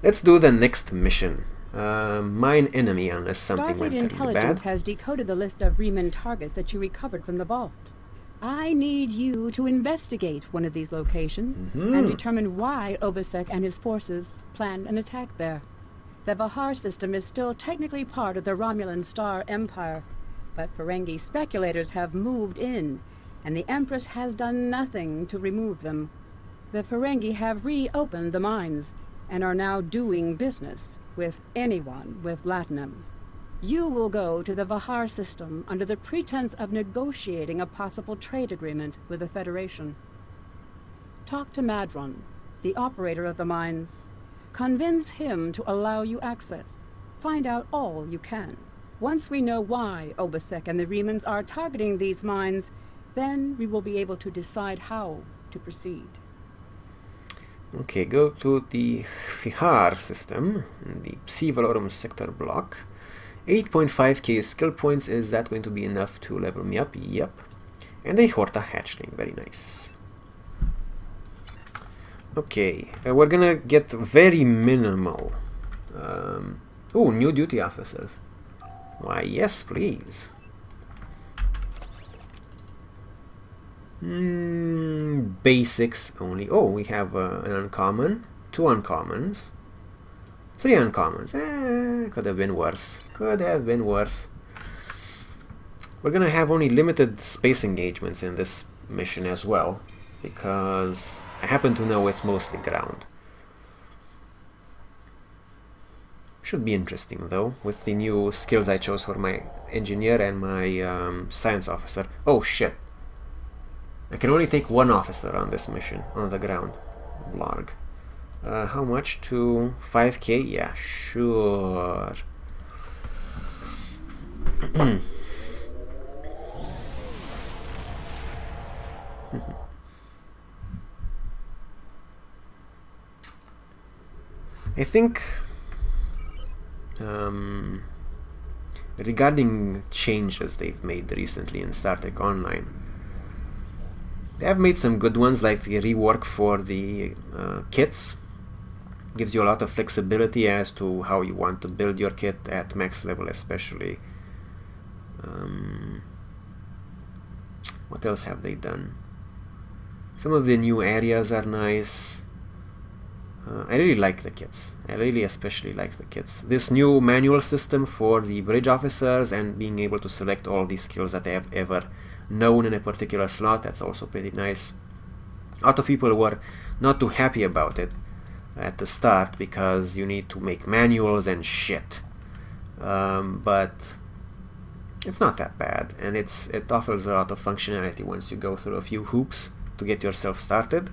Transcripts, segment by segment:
let's do the next mission. Mine enemy, unless something went Starfleet terribly Intelligence bad. has decoded the list of Riemann targets that you recovered from the vault. I need you to investigate one of these locations and determine why Obasek and his forces planned an attack there. The Vahar system is still technically part of the Romulan Star Empire, but Ferengi speculators have moved in, and the Empress has done nothing to remove them. The Ferengi have reopened the mines, and are now doing business with anyone with Latinum. You will go to the Vahar system under the pretense of negotiating a possible trade agreement with the Federation. Talk to Madron, the operator of the mines. Convince him to allow you access. Find out all you can. Once we know why Obasek and the Riemanns are targeting these mines, then we will be able to decide how to proceed. Okay, go to the Vihar system, in the Psi Valorum sector block. 8.5k skill points, is that going to be enough to level me up? Yep. And a Horta hatchling, very nice. Okay, we're gonna get very minimal. Oh, new duty officers. Why, yes, please. Basics only. Oh, we have an uncommon, 2 uncommons, 3 uncommons. Could have been worse. Could have been worse. We're gonna have only limited space engagements in this mission as well, because I happen to know it's mostly ground. Should be interesting though, with the new skills I chose for my engineer and my science officer. Oh shit! I can only take 1 officer on this mission, on the ground. Blarg. How much to 5k? Yeah, sure. I think regarding changes they've made recently in Star Trek Online, they have made some good ones, like the rework for the kits. Gives you a lot of flexibility as to how you want to build your kit at max level, especially. What else have they done? Some of the new areas are nice. I really like the kits. I really especially like the kits. This new manual system for the bridge officers and being able to select all the skills that they have ever known in a particular slot, that's also pretty nice. A lot of people were not too happy about it at the start because you need to make manuals and shit. But it's not that bad, and it offers a lot of functionality once you go through a few hoops to get yourself started.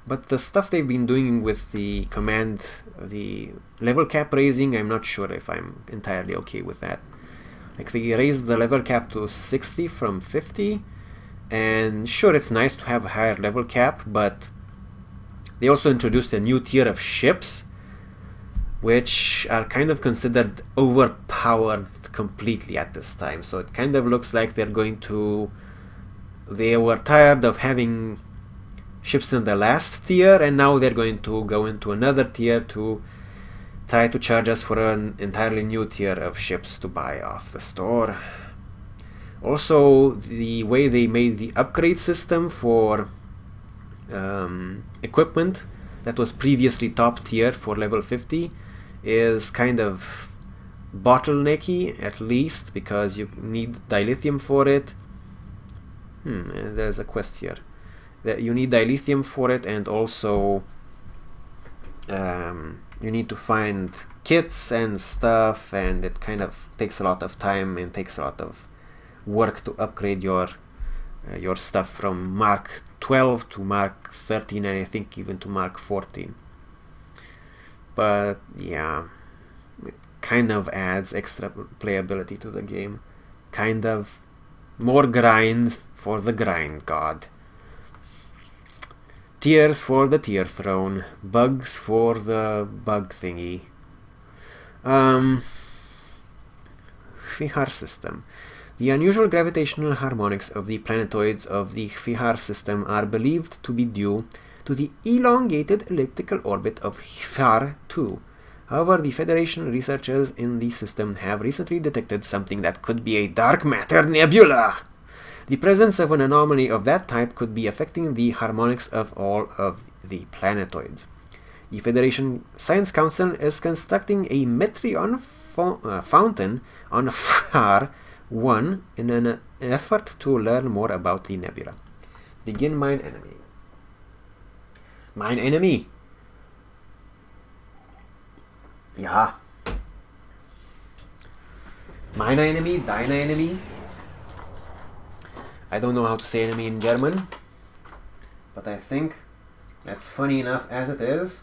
But the stuff they've been doing with the command, the level cap raising, I'm not sure if I'm entirely okay with that. Like, they raised the level cap to 60 from 50, and sure, it's nice to have a higher level cap, but they also introduced a new tier of ships which are kind of considered overpowered completely at this time. So it kind of looks like they're going to... They were tired of having ships in the last tier, and now they're going to go into another tier to try to charge us for an entirely new tier of ships to buy off the store. Also, the way they made the upgrade system for equipment that was previously top tier for level 50 is kind of bottlenecky, at least, because you need dilithium for it. There's a quest here. That you need dilithium for it, and also you need to find kits and stuff, and it kind of takes a lot of time and takes a lot of work to upgrade your stuff from Mark 12 to Mark 13, and I think even to Mark 14. But yeah, it kind of adds extra playability to the game. Kind of more grind for the grind god. Tiers for the tier throne. Bugs for the bug thingy. Vihar system. The unusual gravitational harmonics of the planetoids of the Fihar system are believed to be due to the elongated elliptical orbit of Fihar 2. However, the Federation researchers in the system have recently detected something that could be a dark matter nebula. The presence of an anomaly of that type could be affecting the harmonics of all of the planetoids. The Federation Science Council is constructing a Metreon fountain on Fihar 1 in an effort to learn more about the nebula. Begin mine enemy. Mine enemy! Ja. Meine enemy, deine enemy. I don't know how to say enemy in German, but I think that's funny enough as it is.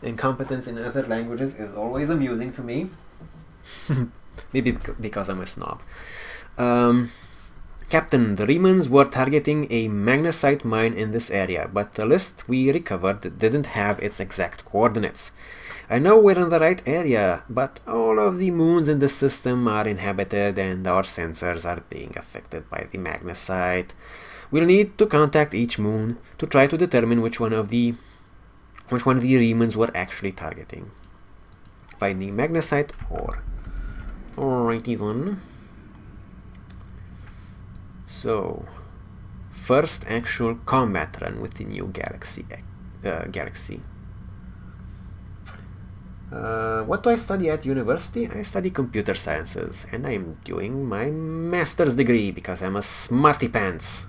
Incompetence in other languages is always amusing to me. Maybe because I'm a snob. Captain, the Remans were targeting a magnesite mine in this area, but the list we recovered didn't have its exact coordinates. I know we're in the right area, but all of the moons in the system are inhabited and our sensors are being affected by the magnesite. We'll need to contact each moon to try to determine which one of the Remans were actually targeting. Finding magnesite ore. Alrighty then. So, first actual combat run with the new galaxy. What do I study at university? I study computer sciences, and I'm doing my master's degree because I'm a smarty pants.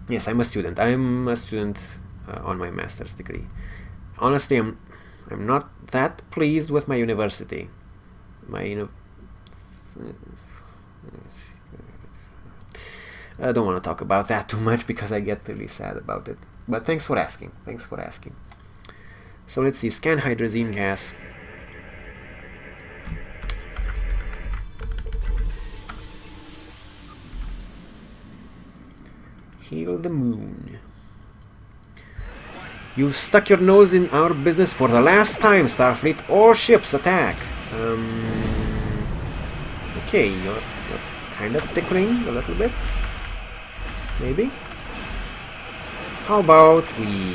Yes, I'm a student. I'm a student on my master's degree. Honestly, I'm not that pleased with my university. I don't want to talk about that too much because I get really sad about it. But thanks for asking. Thanks for asking. So let's see. Scan hydrazine gas. Heal the moon. You've stuck your nose in our business for the last time, Starfleet. All ships attack. Okay, you're kind of tickling a little bit. Maybe? How about we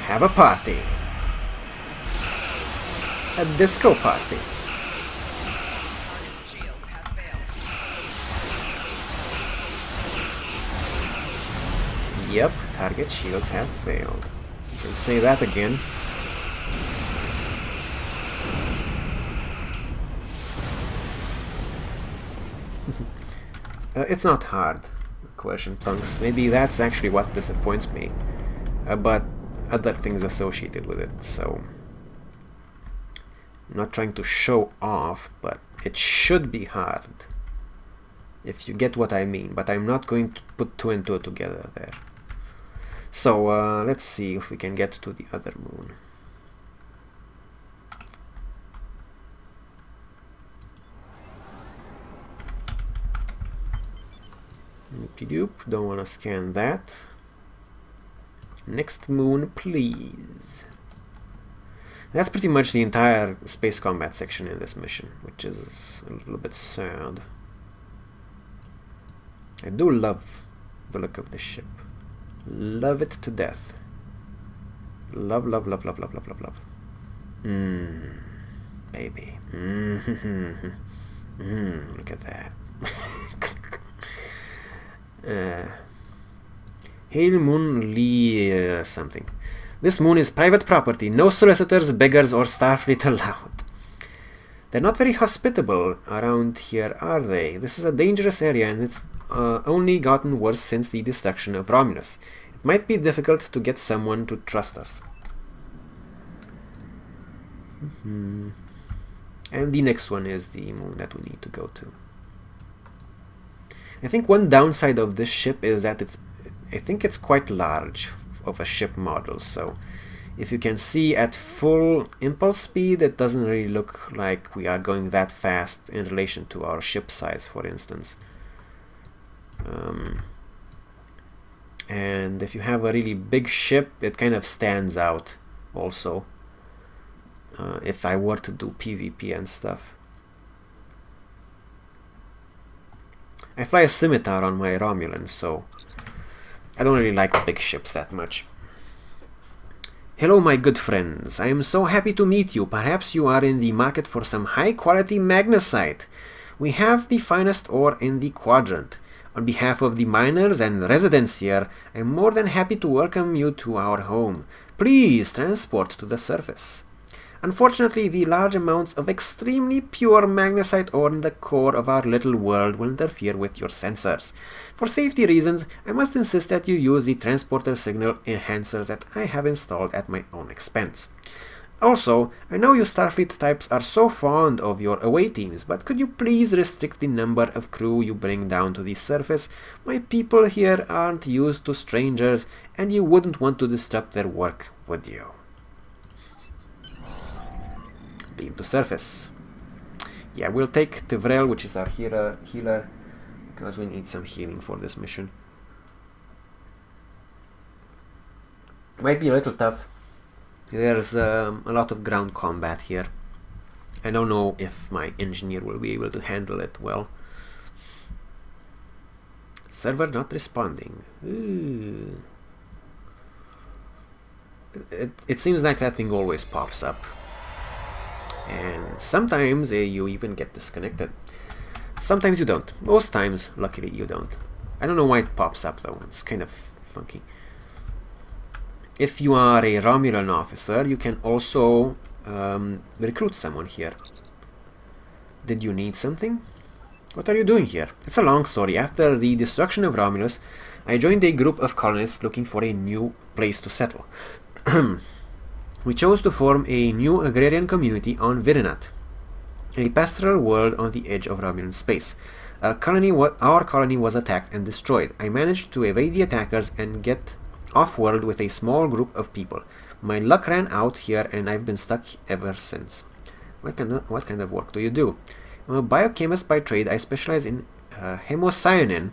have a party? A disco party. Yep, target shields have failed. You can say that again. It's not hard, question punks. Maybe that's actually what disappoints me. But other things associated with it, so I'm not trying to show off, but it should be hard, if you get what I mean, but I'm not going to put 2 and 2 together there. So let's see if we can get to the other moon. Oopty-doop, don't want to scan that. Next moon, please. That's pretty much the entire space combat section in this mission, which is a little bit sad. I do love the look of this ship. Love it to death. Love, love, love, love, love, love, love, love. Baby. Look at that. Hail Moon Lee something. This moon is private property. No solicitors, beggars, or Starfleet allowed. They're not very hospitable around here, are they? This is a dangerous area, and it's only gotten worse since the destruction of Romulus. It might be difficult to get someone to trust us. And the next one is the moon that we need to go to. I think one downside of this ship is that I think it's quite large of a ship model, so if you can see at full impulse speed, it doesn't really look like we are going that fast in relation to our ship size, for instance. And if you have a really big ship, it kind of stands out also. if I were to do PvP and stuff. I fly a scimitar on my Romulan, so I don't really like big ships that much. Hello, my good friends. I am so happy to meet you. Perhaps you are in the market for some high-quality magnesite. We have the finest ore in the quadrant. On behalf of the miners and residents here, I am more than happy to welcome you to our home. Please transport to the surface. Unfortunately, the large amounts of extremely pure magnesite ore in the core of our little world will interfere with your sensors. For safety reasons, I must insist that you use the transporter signal enhancers that I have installed at my own expense. Also, I know you Starfleet types are so fond of your away teams, but could you please restrict the number of crew you bring down to the surface? My people here aren't used to strangers, and you wouldn't want to disrupt their work, would you? Beam to surface. Yeah, we'll take Tivrel, which is our healer, because we need some healing for this mission. Might be a little tough. There's a lot of ground combat here. I don't know if my engineer will be able to handle it well. Server not responding. Ooh. It seems like that thing always pops up. And sometimes you even get disconnected. Sometimes you don't. Most times, luckily, you don't. I don't know why it pops up though. It's kind of funky. If you are a Romulan officer, you can also recruit someone here. Did you need something? What are you doing here? It's a long story. After the destruction of Romulus, I joined a group of colonists looking for a new place to settle. We chose to form a new agrarian community on Virinat, a pastoral world on the edge of Romulan space. Our colony was attacked and destroyed. I managed to evade the attackers and get off-world with a small group of people. My luck ran out here and I've been stuck ever since. What kind of work do you do? I'm a biochemist by trade. I specialize in hemocyanin,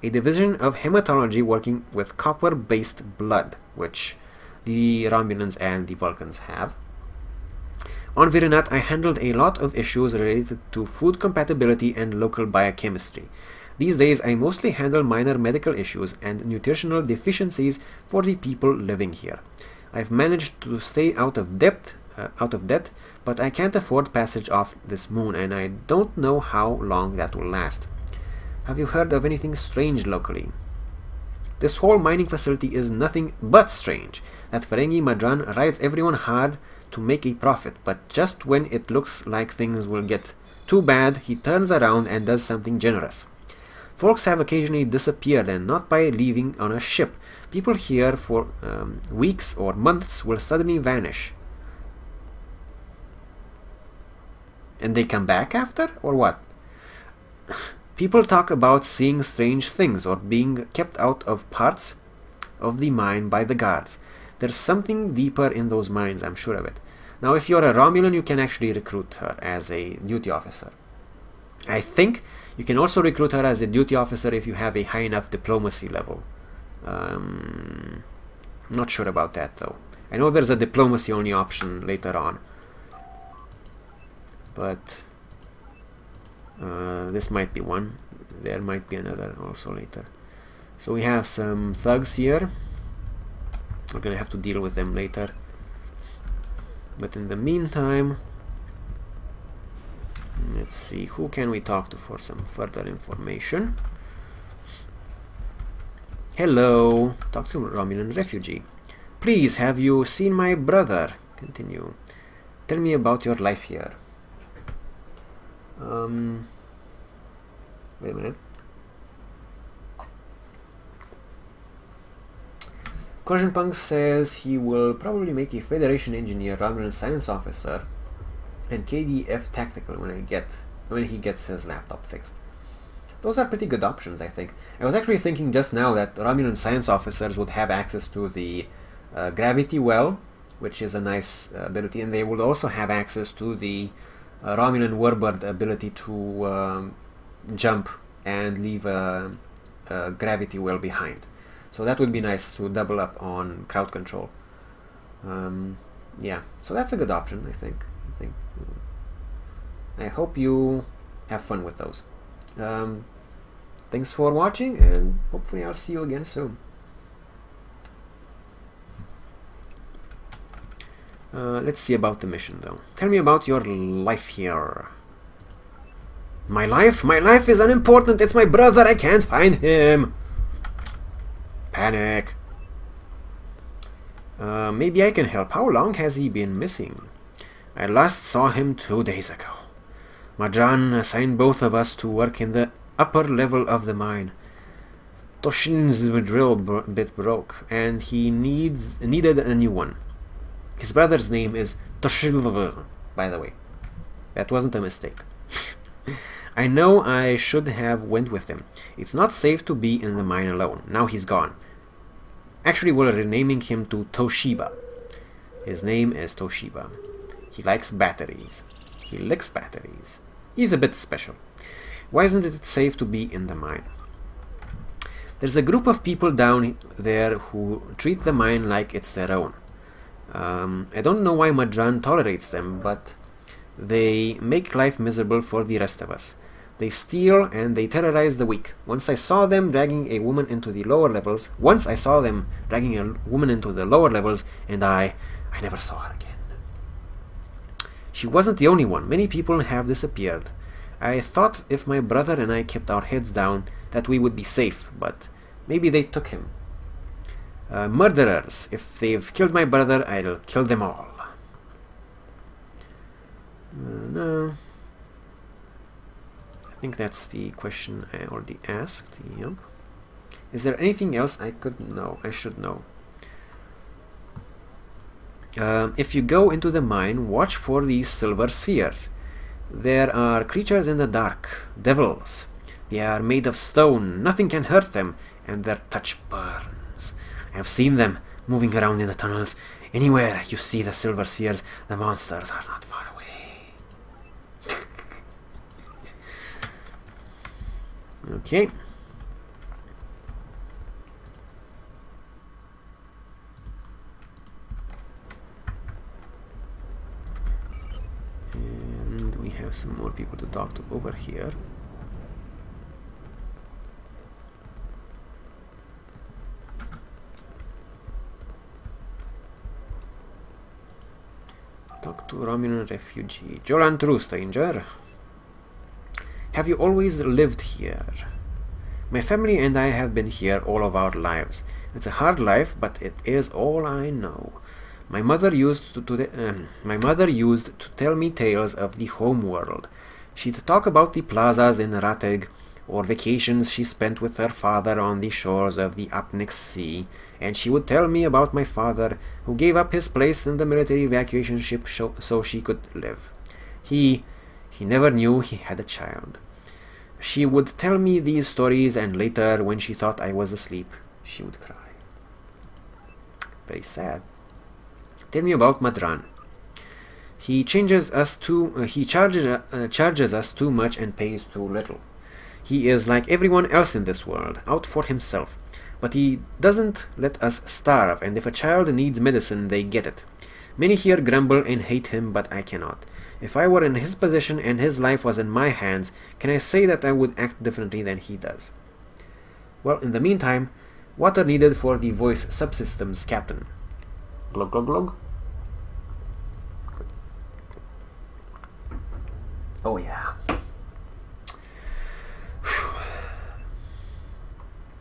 a division of hematology working with copper-based blood, which the Romulans and the Vulcans have. On Virinat, I handled a lot of issues related to food compatibility and local biochemistry. These days, I mostly handle minor medical issues and nutritional deficiencies for the people living here. I've managed to stay out of debt, but I can't afford passage off this moon, and I don't know how long that will last. Have you heard of anything strange locally? This whole mining facility is nothing but strange. That Ferengi Madran rides everyone hard to make a profit, but just when it looks like things will get too bad, he turns around and does something generous. Folks have occasionally disappeared, and not by leaving on a ship. People here for weeks or months will suddenly vanish. And they come back after, or what? People talk about seeing strange things or being kept out of parts of the mine by the guards. There's something deeper in those mines, I'm sure of it. Now, if you're a Romulan, you can actually recruit her as a duty officer. I think you can also recruit her as a duty officer if you have a high enough diplomacy level. Not sure about that, though. I know there's a diplomacy only option later on. But this might be one. There might be another also later. So we have some thugs here. We're gonna have to deal with them later. But in the meantime, let's see, who can we talk to for some further information? Hello, talk to Romulan refugee. Please, have you seen my brother? Continue. Tell me about your life here. Wait a minute. Corrosion Punk says he will probably make a Federation Engineer, Romulan Science Officer, and KDF Tactical when he gets his laptop fixed. Those are pretty good options, I think. I was actually thinking just now that Romulan Science Officers would have access to the Gravity Well, which is a nice ability, and they would also have access to the Romulan Warbird ability to jump and leave a Gravity Well behind. So that would be nice to double up on crowd control. yeah, so that's a good option, I think. I hope you have fun with those. Thanks for watching, and hopefully I'll see you again soon. Let's see about the mission, though. Tell me about your life here. My life? My life is unimportant. It's my brother. I can't find him. Panic. Maybe I can help. How long has he been missing? I last saw him 2 days ago. Madran assigned both of us to work in the upper level of the mine. Toshin's drill bit broke, and he needed a new one. His brother's name is Toshin, by the way. That wasn't a mistake. I know I should have went with him. It's not safe to be in the mine alone. Now he's gone. Actually, we're renaming him to Toshiba. His name is Toshiba. He likes batteries. He licks batteries. He's a bit special. Why isn't it safe to be in the mine? There's a group of people down there who treat the mine like it's their own. I don't know why Madran tolerates them, but they make life miserable for the rest of us. They steal and they terrorize the weak. Once I saw them dragging a woman into the lower levels, and I never saw her again. She wasn't the only one. Many people have disappeared. I thought if my brother and I kept our heads down that we would be safe, but maybe they took him. Murderers. If they've killed my brother, I'll kill them all. No. I think that's the question I already asked. Yep. Is there anything else I should know? If you go into the mine, watch for these silver spheres. There are creatures in the dark, devils. They are made of stone, nothing can hurt them, and their touch burns. I have seen them moving around in the tunnels. Anywhere you see the silver spheres, the monsters are not far away. Okay. And we have some more people to talk to over here. Talk to Romulan refugee. Jolan True, stranger. Have you always lived here? My family and I have been here all of our lives. It's a hard life, but it is all I know. My mother used to tell me tales of the home world. She'd talk about the plazas in Rateg, or vacations she spent with her father on the shores of the Apnix Sea, and she would tell me about my father, who gave up his place in the military evacuation ship so she could live. He never knew he had a child. She would tell me these stories, and later, when she thought I was asleep, she would cry. Very sad. Tell me about Madran. He charges us too much and pays too little. He is like everyone else in this world, out for himself. But he doesn't let us starve, and if a child needs medicine, they get it. Many here grumble and hate him, but I cannot. If I were in his position and his life was in my hands, can I say that I would act differently than he does? Well, in the meantime, water needed for the voice subsystems captain. Glug glug glug. Oh yeah.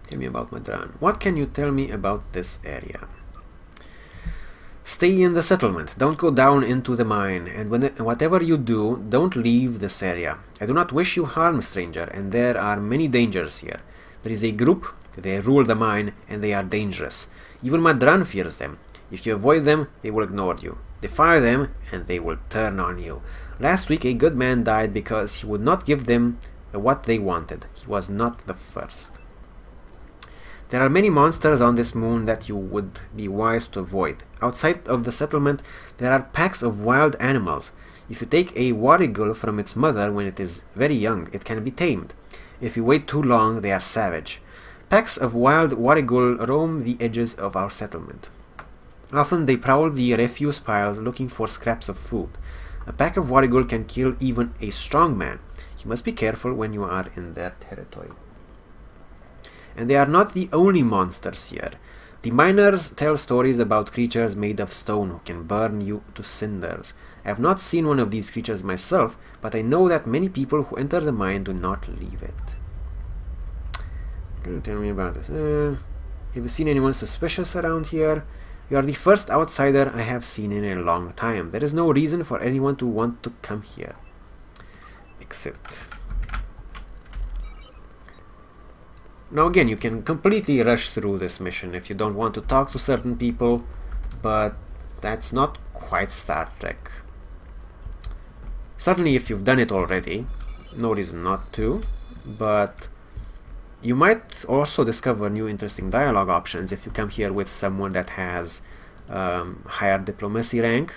Tell me about Madran. What can you tell me about this area? Stay in the settlement. Don't go down into the mine. And whatever you do, don't leave this area. I do not wish you harm, stranger, and there are many dangers here. There is a group, they rule the mine, and they are dangerous. Even Madran fears them. If you avoid them, they will ignore you. Defy them, and they will turn on you. Last week, a good man died because he would not give them what they wanted. He was not the first. There are many monsters on this moon that you would be wise to avoid. Outside of the settlement, there are packs of wild animals. If you take a warrigal from its mother when it is very young, it can be tamed. If you wait too long, they are savage. Packs of wild warrigal roam the edges of our settlement. Often they prowl the refuse piles looking for scraps of food. A pack of warrigal can kill even a strong man. You must be careful when you are in their territory. And they are not the only monsters here. The miners tell stories about creatures made of stone who can burn you to cinders. I have not seen one of these creatures myself, but I know that many people who enter the mine do not leave it. Tell me about this. Have you seen anyone suspicious around here? You are the first outsider I have seen in a long time. There is no reason for anyone to want to come here. Except... Now again, you can completely rush through this mission if you don't want to talk to certain people, but that's not quite Star Trek. Certainly if you've done it already, no reason not to, but you might also discover new interesting dialogue options if you come here with someone that has higher diplomacy rank.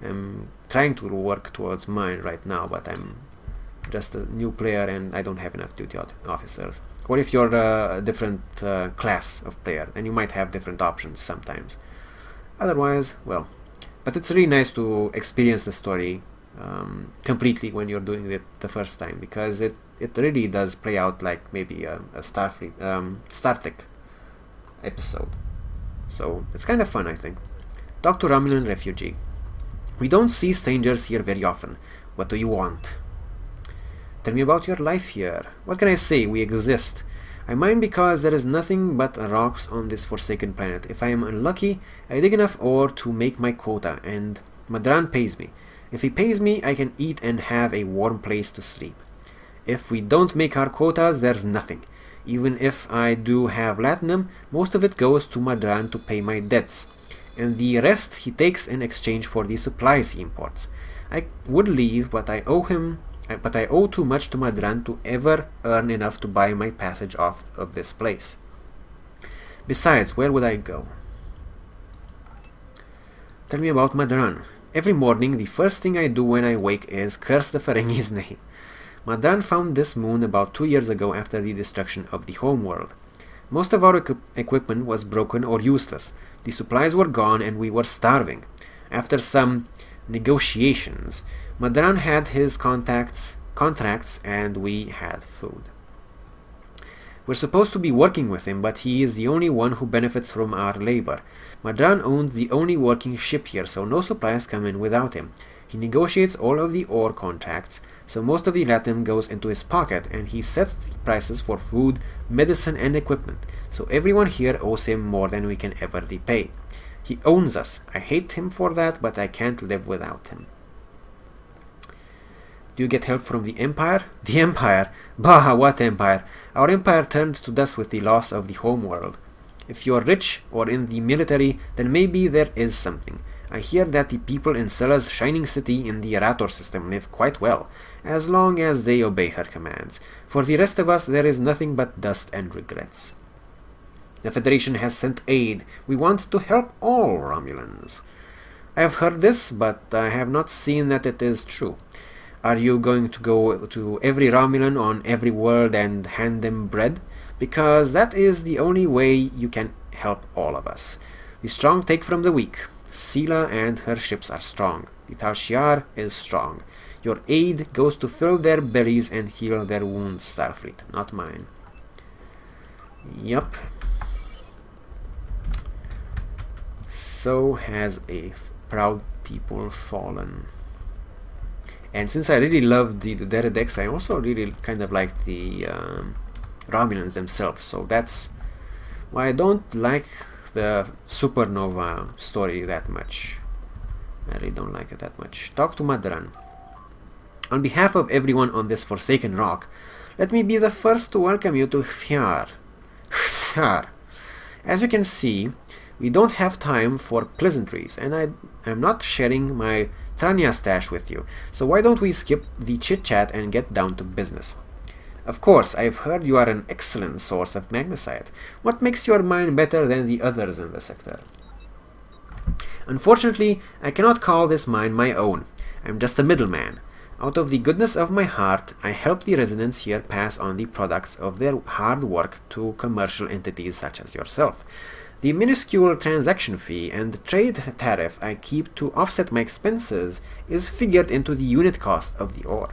I'm trying to work towards mine right now, but I'm just a new player and I don't have enough duty officers. Or if you're a different class of player, then you might have different options sometimes. Otherwise, well, but it's really nice to experience the story completely when you're doing it the first time, because it really does play out like maybe a Starfleet, Star Trek episode. So it's kind of fun, I think. Talk to Romulan refugee. We don't see strangers here very often. What do you want? Tell me about your life here. What can I say? We exist. I mine because there is nothing but rocks on this forsaken planet. If I am unlucky, I dig enough ore to make my quota, and Madran pays me. If he pays me, I can eat and have a warm place to sleep. If we don't make our quotas, there's nothing. Even if I do have latinum, most of it goes to Madran to pay my debts, and the rest he takes in exchange for the supplies he imports. I would leave, but I owe too much to Madran to ever earn enough to buy my passage off of this place. Besides, where would I go? Tell me about Madran. Every morning, the first thing I do when I wake is curse the Ferengi's name. Madran found this moon about 2 years ago after the destruction of the homeworld. Most of our equipment was broken or useless. The supplies were gone and we were starving. After some negotiations, Madran had his contracts and we had food. We're supposed to be working with him, but he is the only one who benefits from our labor. Madran owns the only working ship here, so no supplies come in without him. He negotiates all of the ore contracts, so most of the latinum goes into his pocket, and he sets the prices for food, medicine, and equipment, so everyone here owes him more than we can ever repay. He owns us. I hate him for that, but I can't live without him. Do you get help from the Empire? The Empire? Bah, what Empire? Our Empire turned to dust with the loss of the homeworld. If you're rich or in the military, then maybe there is something. I hear that the people in Sella's shining city in the Rator system live quite well, as long as they obey her commands. For the rest of us, there is nothing but dust and regrets. The Federation has sent aid. We want to help all Romulans. I have heard this, but I have not seen that it is true. Are you going to go to every Romulan on every world and hand them bread? Because that is the only way you can help all of us. The strong take from the weak. Sela and her ships are strong. The Tal Shiar is strong. Your aid goes to fill their bellies and heal their wounds, Starfleet, not mine. Yup. So has a proud people fallen. And since I really loved the Deredex, I also really kind of liked the Romulans themselves. So that's why I don't like the Supernova story that much. I really don't like it that much. Talk to Madran. On behalf of everyone on this forsaken rock, let me be the first to welcome you to Fjord. As you can see, we don't have time for pleasantries, and I'm not sharing my Tranya stash with you, so why don't we skip the chit-chat and get down to business? Of course, I've heard you are an excellent source of magnesite. What makes your mine better than the others in the sector? Unfortunately, I cannot call this mine my own. I'm just a middleman. Out of the goodness of my heart, I help the residents here pass on the products of their hard work to commercial entities such as yourself. The minuscule transaction fee and the trade tariff I keep to offset my expenses is figured into the unit cost of the ore.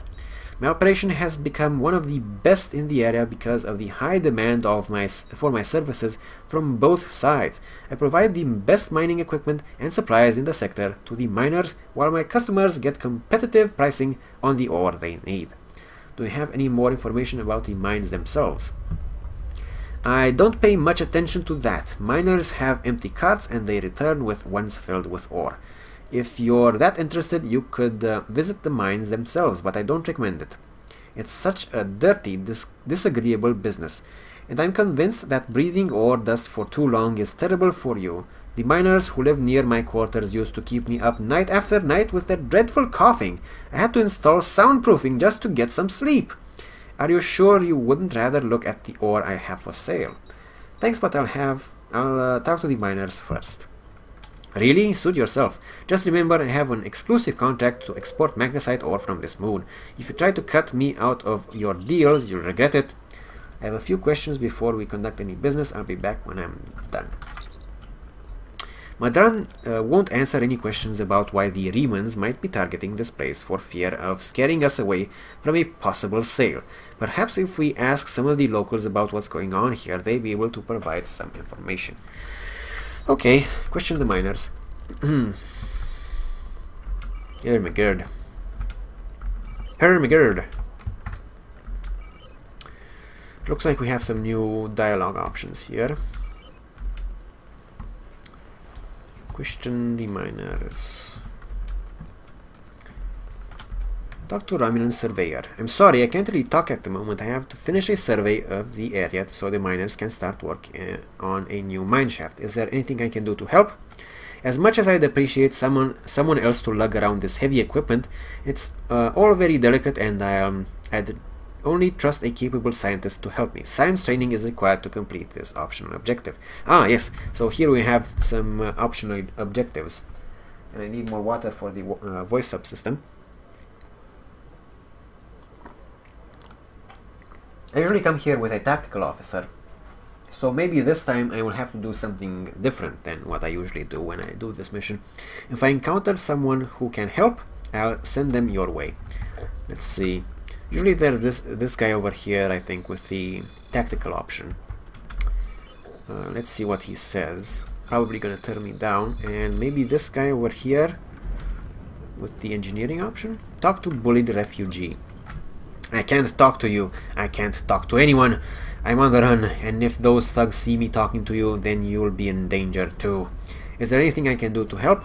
My operation has become one of the best in the area because of the high demand for my services from both sides. I provide the best mining equipment and supplies in the sector to the miners, while my customers get competitive pricing on the ore they need. Do you have any more information about the mines themselves? I don't pay much attention to that. Miners have empty carts and they return with ones filled with ore. If you're that interested, you could visit the mines themselves, but I don't recommend it. It's such a dirty, disagreeable business, and I'm convinced that breathing ore dust for too long is terrible for you. The miners who live near my quarters used to keep me up night after night with their dreadful coughing. I had to install soundproofing just to get some sleep. Are you sure you wouldn't rather look at the ore I have for sale? Thanks, but I'll talk to the miners first. Really? Suit yourself. Just remember, I have an exclusive contract to export magnesite ore from this moon. If you try to cut me out of your deals, you'll regret it. I have a few questions before we conduct any business. I'll be back when I'm done. Madran won't answer any questions about why the Remans might be targeting this place for fear of scaring us away from a possible sale. Perhaps if we ask some of the locals about what's going on here, they'll be able to provide some information. Okay, question the miners. Herr McGird. Looks like we have some new dialogue options here. Question the miners. Talk to Romulan surveyor. I'm sorry, I can't really talk at the moment. I have to finish a survey of the area so the miners can start work on a new mine shaft. Is there anything I can do to help? As much as I'd appreciate someone else to lug around this heavy equipment, it's all very delicate, and I'd only trust a capable scientist to help me. Science training is required to complete this optional objective. Ah, yes. So here we have some optional objectives. And I need more water for the voice subsystem. I usually come here with a tactical officer, so maybe this time I will have to do something different than what I usually do when I do this mission. If I encounter someone who can help, I'll send them your way. Let's see. Usually there's this guy over here, I think, with the tactical option. Let's see what he says. Probably gonna turn me down. And maybe this guy over here with the engineering option. Talk to bullied refugee. I can't talk to you. I can't talk to anyone. I'm on the run, and if those thugs see me talking to you, then you'll be in danger too. Is there anything I can do to help?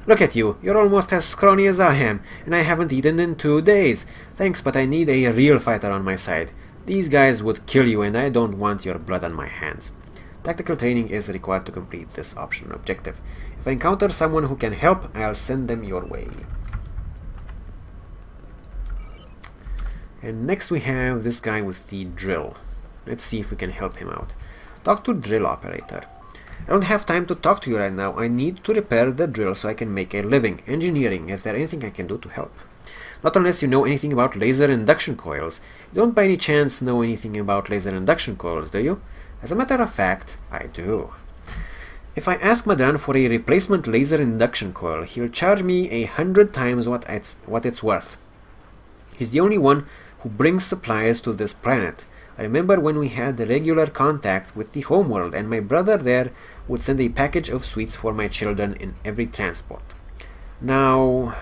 Look at you. You're almost as scrawny as I am, and I haven't eaten in 2 days. Thanks, but I need a real fighter on my side. These guys would kill you, and I don't want your blood on my hands. Tactical training is required to complete this optional objective. If I encounter someone who can help, I'll send them your way. And next we have this guy with the drill. Let's see if we can help him out. Talk to drill operator. I don't have time to talk to you right now. I need to repair the drill so I can make a living. Engineering, is there anything I can do to help? Not unless you know anything about laser induction coils. You don't by any chance know anything about laser induction coils, do you? As a matter of fact, I do. If I ask Madran for a replacement laser induction coil, he'll charge me 100 times what it's worth. He's the only one who brings supplies to this planet. I remember when we had the regular contact with the homeworld, and my brother there would send a package of sweets for my children in every transport. Now,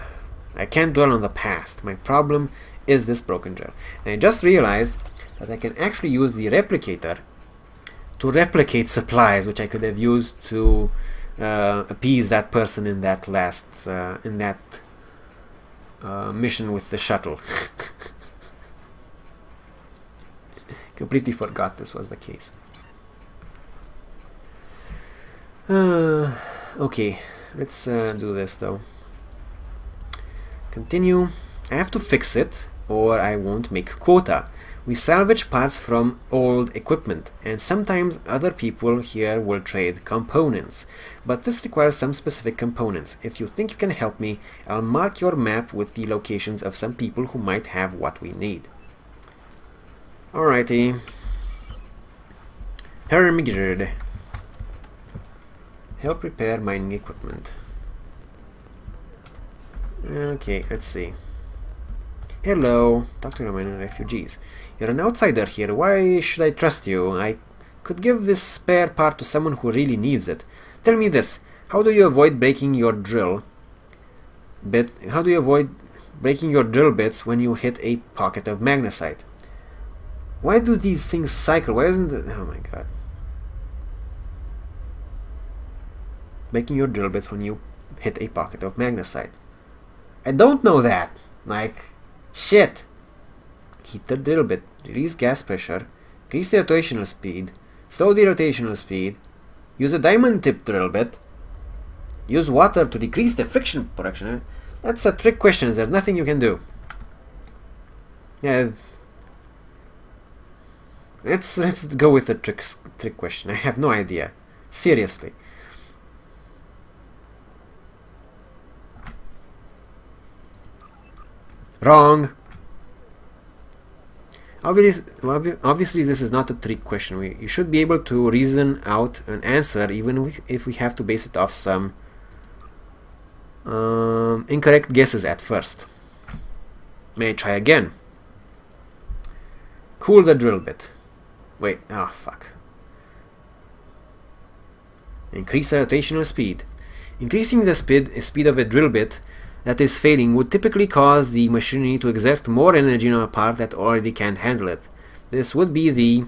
I can't dwell on the past. My problem is this broken drill. And I just realized that I can actually use the replicator to replicate supplies, which I could have used to appease that person in that last mission with the shuttle. Completely forgot this was the case. Okay, let's do this though. Continue. I have to fix it or I won't make quota. We salvage parts from old equipment, and sometimes other people here will trade components. But this requires some specific components. If you think you can help me, I'll mark your map with the locations of some people who might have what we need. Alrighty. Hermigerd. Help repair mining equipment. Okay, let's see. Hello, talk to the mining refugees. You're an outsider here. Why should I trust you? I could give this spare part to someone who really needs it. Tell me this. How do you avoid breaking your drill bit? How do you avoid breaking your drill bits when you hit a pocket of magnesite? Why do these things cycle? Why isn't it? Oh my god. Breaking your drill bits when you hit a pocket of magnesite. I don't know that. Like, shit. Heat the drill bit. Release gas pressure. Increase the rotational speed. Slow the rotational speed. Use a diamond tip drill bit. Use water to decrease the friction production. That's a trick question. There's nothing you can do. Yeah. Let's go with the trick question. I have no idea. Seriously. Wrong. Obviously, this is not a trick question. You should be able to reason out an answer, even if we have to base it off some incorrect guesses at first. May I try again? Cool the drill bit. Wait, ah, fuck. Increase the rotational speed. Increasing the speed of a drill bit that is failing would typically cause the machinery to exert more energy on a part that already can't handle it. This would be the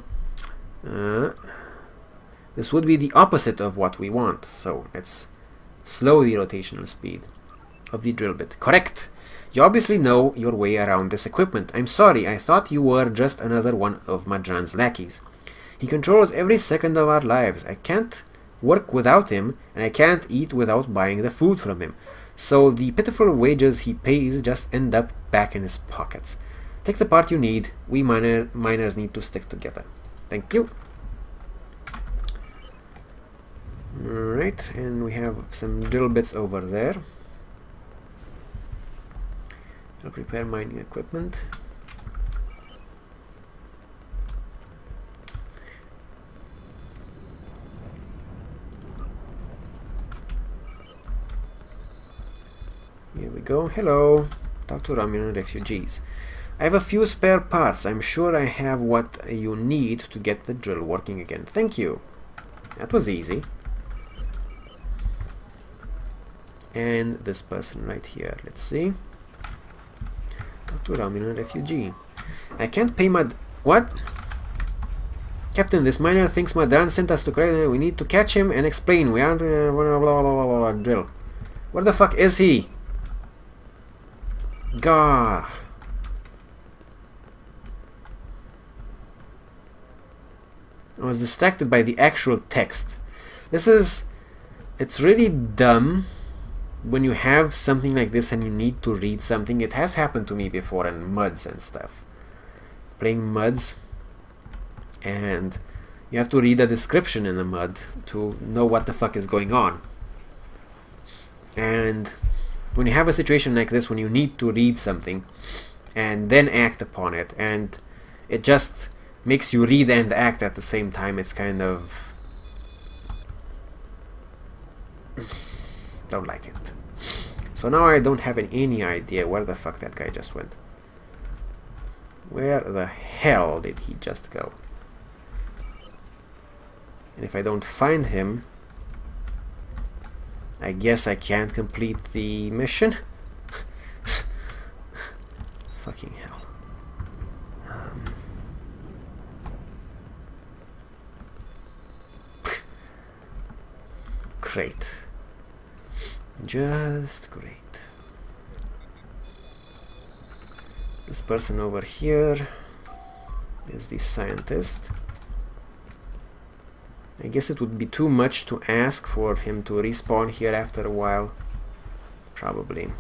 opposite of what we want. So let's slow the rotational speed of the drill bit. Correct. You obviously know your way around this equipment. I'm sorry, I thought you were just another one of Madran's lackeys. He controls every second of our lives. I can't work without him, and I can't eat without buying the food from him. So the pitiful wages he pays just end up back in his pockets. Take the part you need. We miners need to stick together. Thank you. Alright, and we have some drill bits over there. I'll prepare mining equipment. Here we go. Hello. Talk to Romulan refugees. I have a few spare parts. I'm sure I have what you need to get the drill working again. Thank you. That was easy. And this person right here. Let's see. Talk to Romulan refugee. I can't pay my... What? Captain, this miner thinks Madran sent us to create... We need to catch him and explain. We aren't... blah, blah, blah, blah, blah, drill. Where the fuck is he? God. I was distracted by the actual text. It's really dumb when you have something like this and you need to read something. It has happened to me before in MUDs and stuff. Playing MUDs, and you have to read a description in the MUD to know what the fuck is going on. And when you have a situation like this, when you need to read something and then act upon it, and it just makes you read and act at the same time, it's kind of... don't like it. So now I don't have any idea where the fuck that guy just went. Where the hell did he just go? And if I don't find him, I guess I can't complete the mission. Fucking hell. Great. Just great. This person over here is the scientist. I guess it would be too much to ask for him to respawn here after a while. Probably.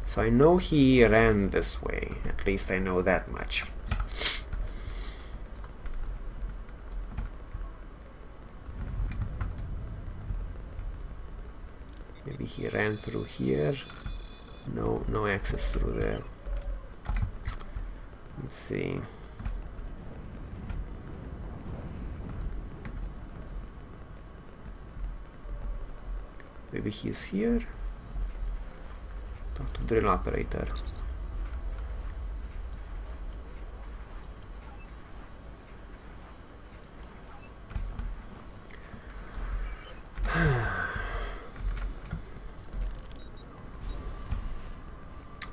So I know he ran this way. At least I know that much. Maybe he ran through here. No access through there. Let's see. Maybe he's here. Talk to drill operator.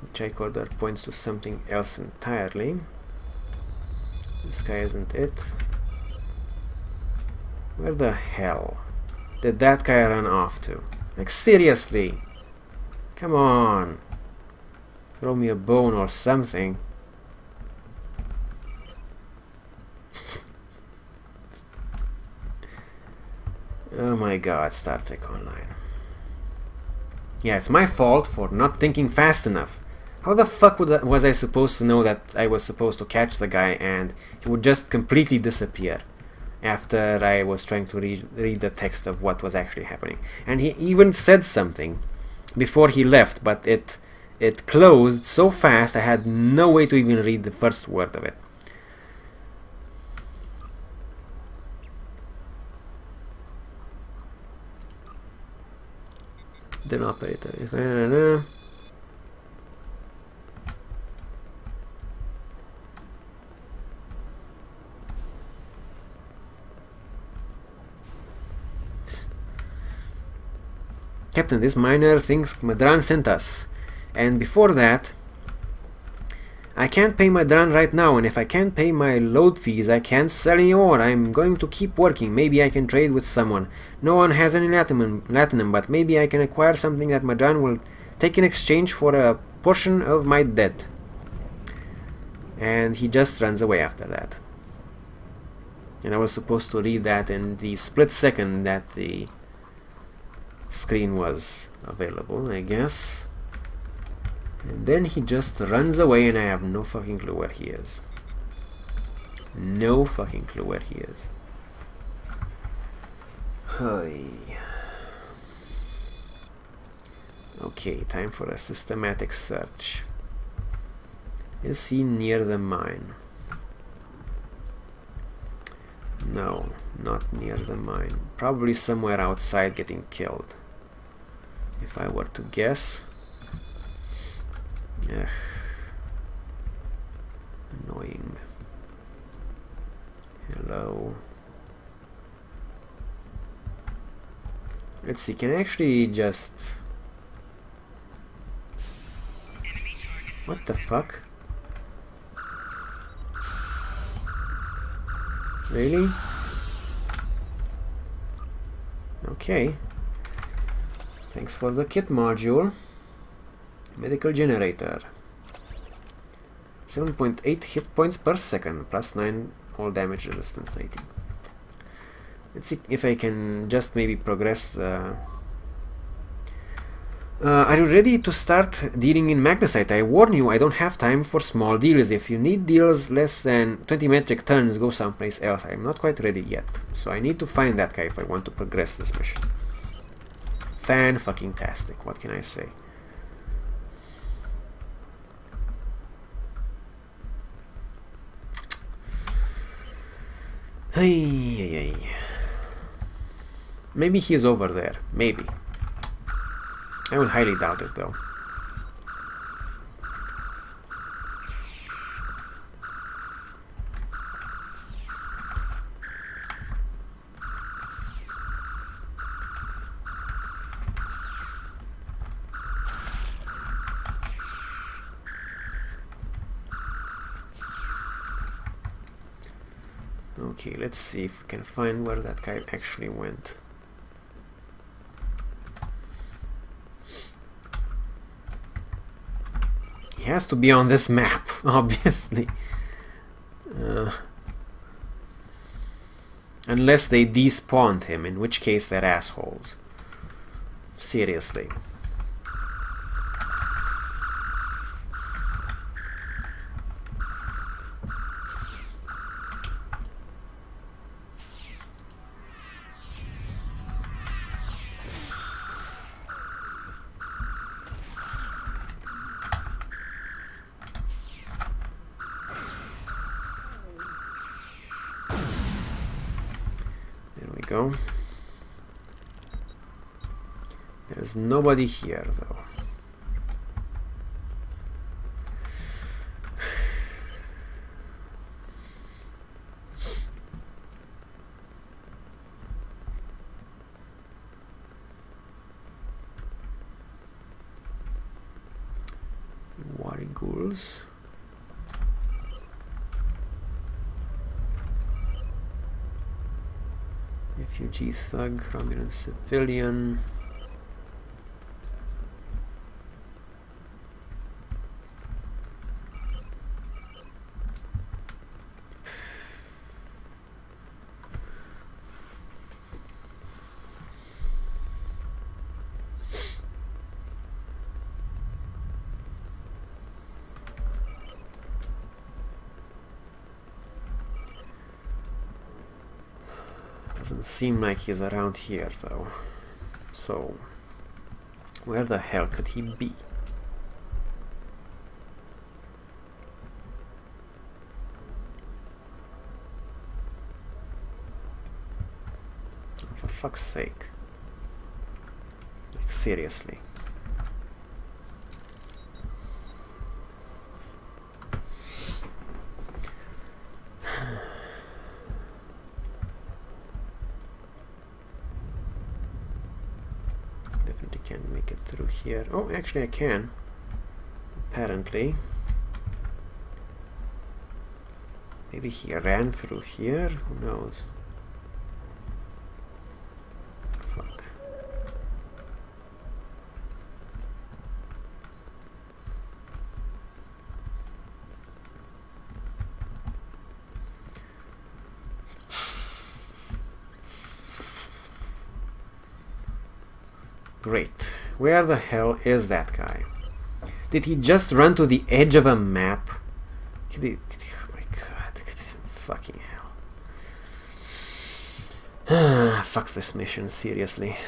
The tricorder points to something else entirely. This guy isn't it. Where the hell did that guy run off to? Like, seriously? Come on. Throw me a bone or something. Oh my god, Star Trek Online. Yeah, it's my fault for not thinking fast enough. How the fuck was I supposed to know that I was supposed to catch the guy and he would just completely disappear after I was trying to read the text of what was actually happening? And he even said something before he left, but it closed so fast I had no way to even read the first word of it. Then operator. Captain, this miner thinks Madran sent us. And before that, I can't pay Madran right now, and if I can't pay my load fees, I can't sell any ore. I'm going to keep working. Maybe I can trade with someone. No one has any latinum, but maybe I can acquire something that Madran will take in exchange for a portion of my debt. And he just runs away after that. And I was supposed to read that in the split second that the screen was available, I guess. And then he just runs away and I have no fucking clue where he is. No fucking clue where he is. Okay, time for a systematic search. Is he near the mine? No, not near the mine. Probably somewhere outside getting killed. If I were to guess. Ugh. Annoying. Hello. Let's see, can I actually just... What the fuck? Really? Okay. Thanks for the kit module. Medical generator. 7.8 hit points per second, plus 9 all damage resistance rating. Let's see if I can just maybe progress the... are you ready to start dealing in magnesite? I warn you, I don't have time for small deals. If you need deals less than 20 metric tons, go someplace else. I'm not quite ready yet, so I need to find that guy if I want to progress this mission. Fan-fucking-tastic, what can I say? Hey. Maybe he's over there. Maybe. I would highly doubt it, though. Okay, let's see if we can find where that guy actually went. He has to be on this map, obviously. Unless they despawned him, in which case they're assholes. Seriously. There's nobody here though. Ghouls. Refugee thug, Romulan civilian. Doesn't seem like he's around here though. So, where the hell could he be? For fuck's sake. Like, seriously. Definitely can't make it through here. Oh, actually I can. Apparently. Maybe he ran through here? Who knows? Fuck. Great. Where the hell is that guy? Did he just run to the edge of a map? Oh my god. Fucking hell. Fuck this mission, seriously.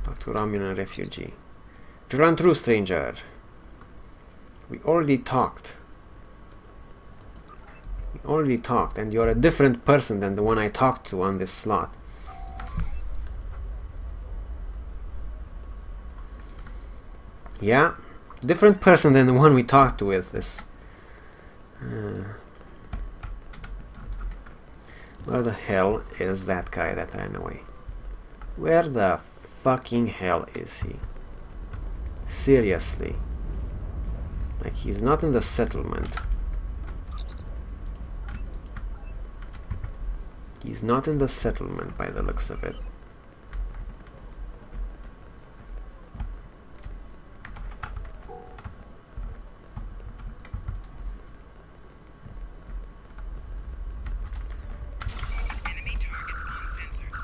Talk to Romulan refugee. To run through, stranger. We already talked. Already talked, and you're a different person than the one I talked to on this slot. Yeah, different person than the one we talked to with this. Where the hell is that guy that ran away? Where the fucking hell is he? Seriously. Like, he's not in the settlement. He's not in the settlement by the looks of it. Enemy target on sensors.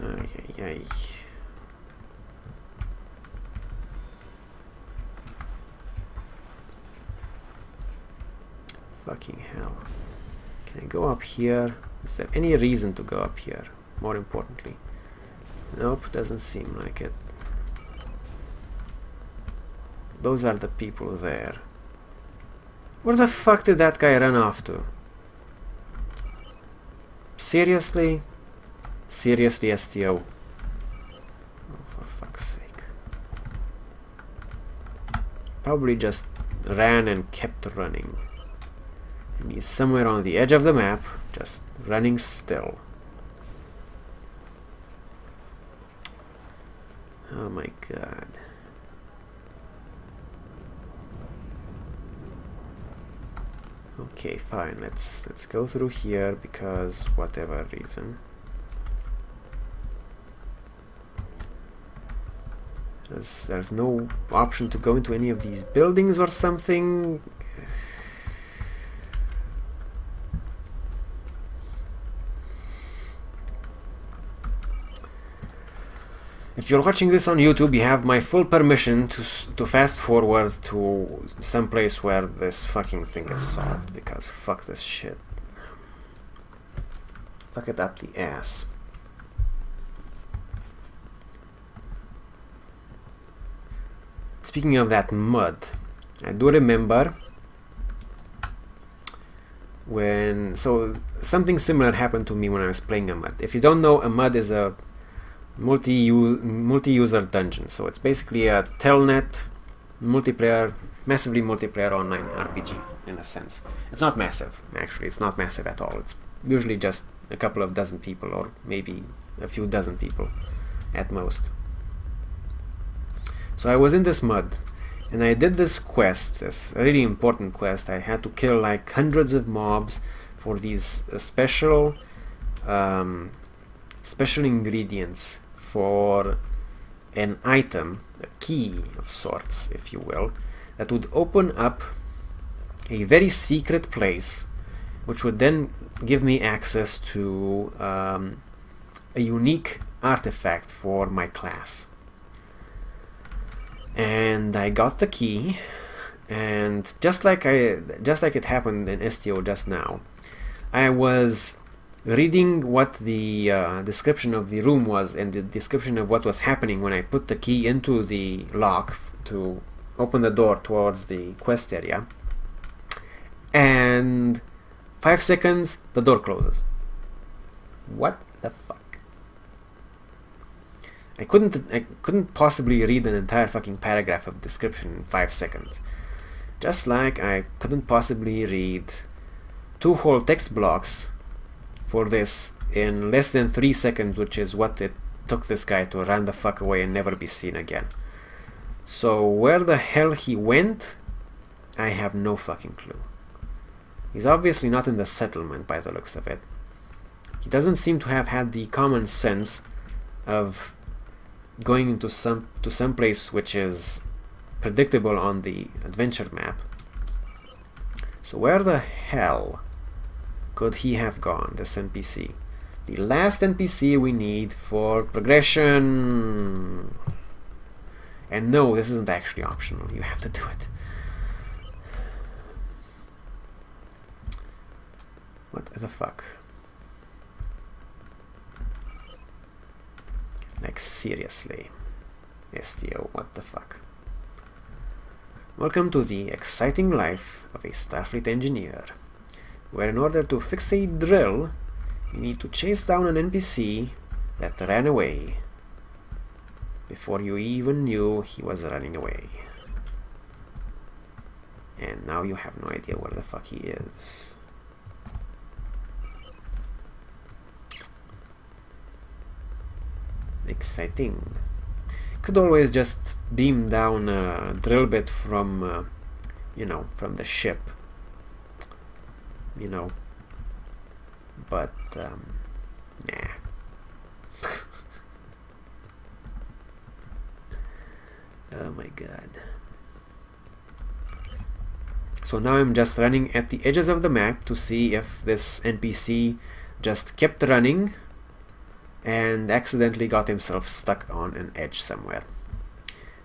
Ay, ay, ay. Fucking hell. Can I go up here? Is there any reason to go up here? More importantly. Nope, doesn't seem like it. Those are the people there. Where the fuck did that guy run off to? Seriously? Seriously, STO? Oh, for fuck's sake. Probably just ran and kept running. And he's somewhere on the edge of the map, just running still. Oh my god. Okay, fine. Let's go through here because whatever reason. There's no option to go into any of these buildings or something. If you're watching this on YouTube, you have my full permission to fast forward to some place where this fucking thing is solved, because fuck this shit. Fuck it up the ass. Speaking of that mud, I do remember So something similar happened to me when I was playing a MUD. If you don't know, a MUD is a multi-user dungeon. So it's basically a telnet multiplayer, massively multiplayer online RPG in a sense. It's not massive, actually. It's not massive at all. It's usually just a couple of dozen people, or maybe a few dozen people at most. So I was in this MUD, and I did this quest, this really important quest. I had to kill like hundreds of mobs for these special ingredients for an item, a key of sorts, if you will, that would open up a very secret place, which would then give me access to a unique artifact for my class. And I got the key, and just like it happened in STO just now, I was reading what the description of the room was and the description of what was happening when I put the key into the lock to open the door towards the quest area, and 5 seconds the door closes. What the fuck? I couldn't possibly read an entire fucking paragraph of description in 5 seconds. Just like I couldn't possibly read 2 whole text blocks for this in less than 3 seconds, which is what it took this guy to run the fuck away and never be seen again. So where the hell he went, I have no fucking clue. He's obviously not in the settlement by the looks of it. He doesn't seem to have had the common sense of going into some place which is predictable on the adventure map. So where the hell could he have gone, this NPC? The last NPC we need for progression. And no, this isn't actually optional. You have to do it. What the fuck? Like, seriously. STO, what the fuck? Welcome to the exciting life of a Starfleet engineer, where in order to fix a drill, you need to chase down an NPC that ran away before you even knew he was running away. And now you have no idea where the fuck he is. Exciting. Could always just beam down a drill bit from, you know, from the ship. You know. But, nah. Oh my god. So now I'm just running at the edges of the map to see if this NPC just kept running and accidentally got himself stuck on an edge somewhere,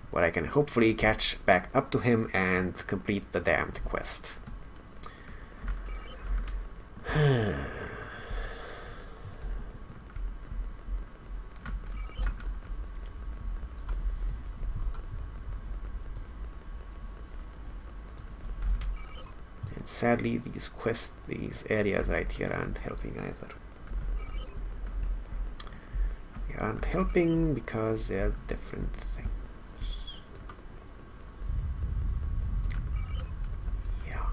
where I can hopefully catch back up to him and complete the damned quest. And sadly, these areas right here aren't helping either. They aren't helping because they're different things. Yeah.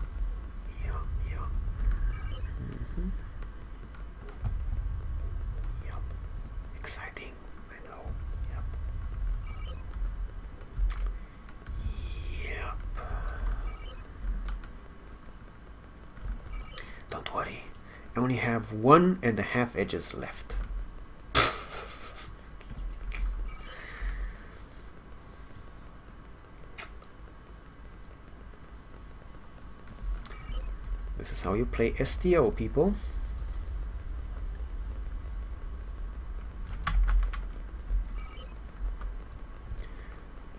Yep. Exciting, I know. Yep. Don't worry, I only have 1.5 edges left. This is how you play STO, people.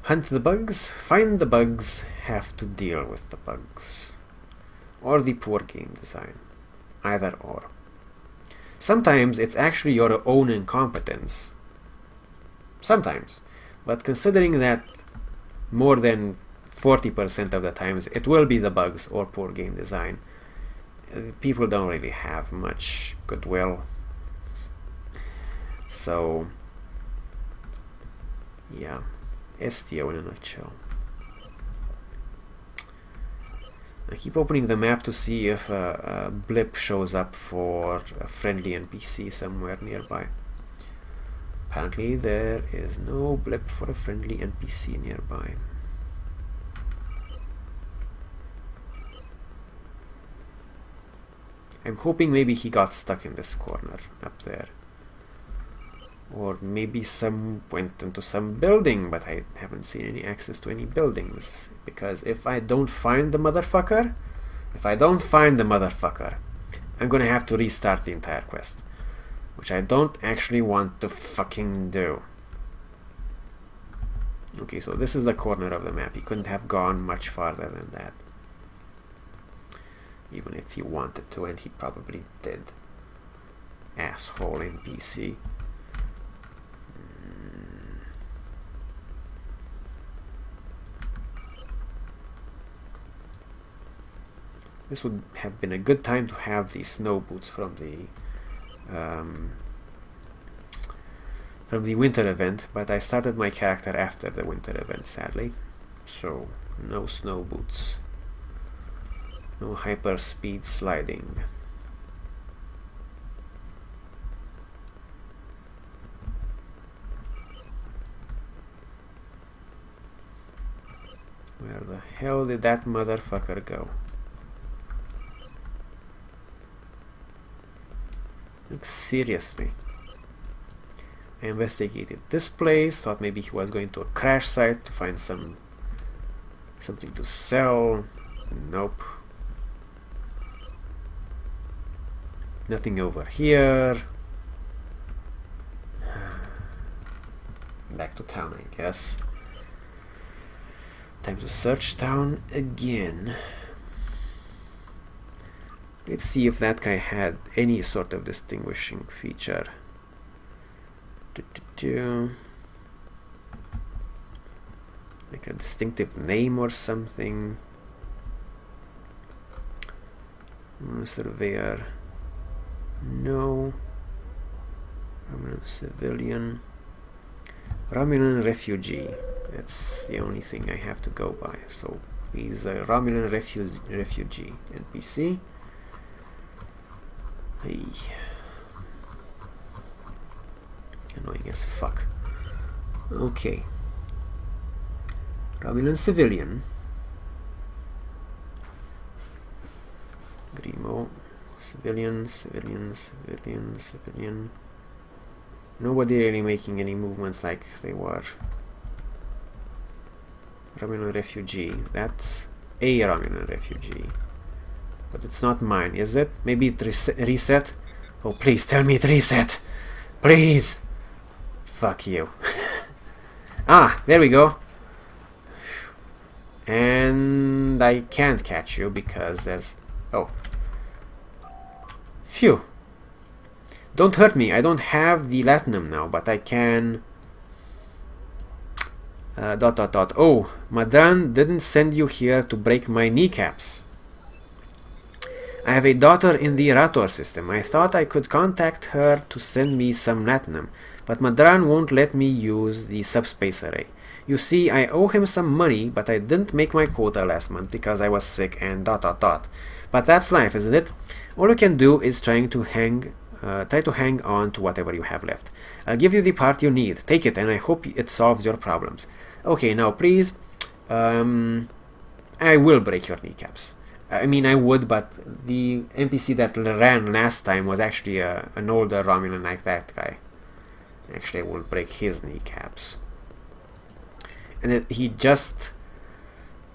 Hunt the bugs, find the bugs, have to deal with the bugs. Or the poor game design. Either or. Sometimes it's actually your own incompetence. Sometimes. But considering that more than 40% of the times it will be the bugs or poor game design, people don't really have much goodwill. So yeah, STO in a nutshell. I keep opening the map to see if a blip shows up for a friendly NPC somewhere nearby. Apparently there is no blip for a friendly NPC nearby. I'm hoping maybe he got stuck in this corner up there. Or maybe some went into some building, but I haven't seen any access to any buildings. Because if I don't find the motherfucker, I'm gonna have to restart the entire quest. Which I don't actually want to fucking do. Okay, so this is the corner of the map. He couldn't have gone much farther than that. Even if he wanted to, and he probably did. Asshole NPC. This would have been a good time to have the snow boots from the winter event, but I started my character after the winter event, sadly. So no snow boots, no hyper speed sliding. Where the hell did that motherfucker go? Like, seriously. I investigated this place, thought maybe he was going to a crash site to find something to sell. Nope. Nothing over here. Back to town, I guess. Time to search town again. Let's see if that guy had any sort of distinguishing feature. Like a distinctive name or something. Surveyor. No. Romulan civilian. Romulan refugee. That's the only thing I have to go by. So he's a Romulan refugee NPC. Hey. Annoying as fuck. Okay. Romulan civilian. Grimo. Civilian. Nobody really making any movements like they were. Romulan refugee. That's a Romulan refugee. But it's not mine, is it? Maybe it reset? Oh, please tell me it reset! Please! Fuck you. Ah, there we go. And I can't catch you because there's... Oh. Phew. Don't hurt me. I don't have the latinum now, but I can... Oh, Madran didn't send you here to break my kneecaps. I have a daughter in the Rator system. I thought I could contact her to send me some latinum, but Madran won't let me use the subspace array. You see, I owe him some money, but I didn't make my quota last month because I was sick and ... But that's life, isn't it? All you can do is try to hang on to whatever you have left. I'll give you the part you need. Take it, and I hope it solves your problems. Okay, now please, I will break your kneecaps. I mean, I would, but the NPC that ran last time was actually an older Romulan like that guy. Actually, I will break his kneecaps. And then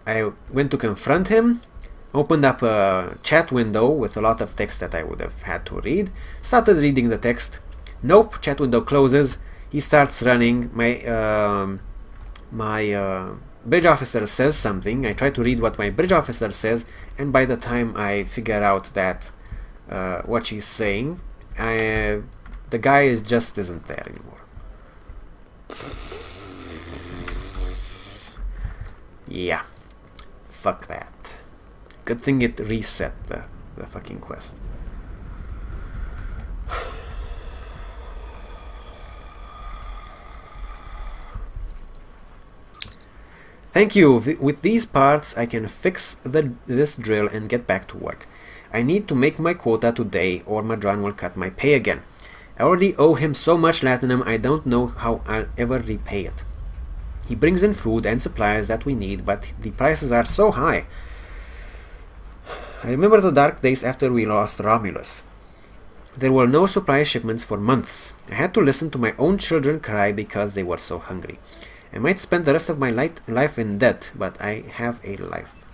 I went to confront him, opened up a chat window with a lot of text that I would have had to read, started reading the text. Nope, chat window closes. He starts running. My bridge officer says something. I try to read what my bridge officer says, and by the time I figure out that what she's saying, the guy just isn't there anymore. Yeah, fuck that. Good thing it reset the the fucking quest. Thank you. With these parts I can fix this drill and get back to work. I need to make my quota today or Madran will cut my pay again. I already owe him so much latinum I don't know how I'll ever repay it. He brings in food and supplies that we need, but the prices are so high. I remember the dark days after we lost Romulus. There were no supply shipments for months. I had to listen to my own children cry because they were so hungry. I might spend the rest of my life in debt, but I have a life.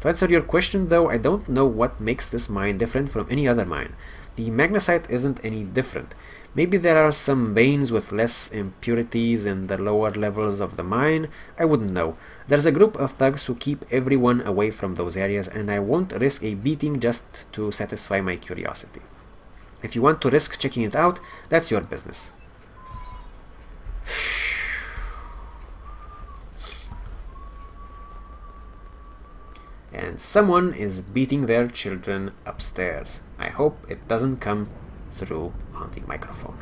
To answer your question though, I don't know what makes this mine different from any other mine. The magnesite isn't any different. Maybe there are some veins with less impurities in the lower levels of the mine. I wouldn't know. There's a group of thugs who keep everyone away from those areas, and I won't risk a beating just to satisfy my curiosity. If you want to risk checking it out, that's your business. And someone is beating their children upstairs. I hope it doesn't come through on the microphone.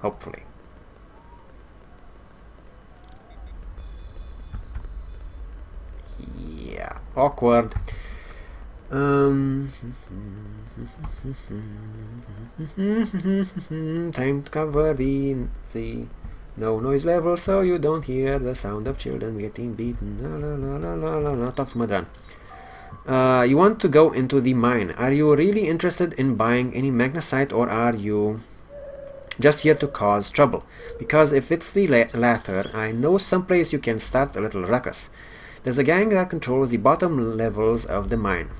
Hopefully. Yeah, awkward. Time to cover the no noise level so you don't hear the sound of children getting beaten. La, la, la, la, la. Talk to Madran. You want to go into the mine. Are you really interested in buying any magnesite, or are you just here to cause trouble? Because if it's the latter, I know someplace you can start a little ruckus. There's a gang that controls the bottom levels of the mine.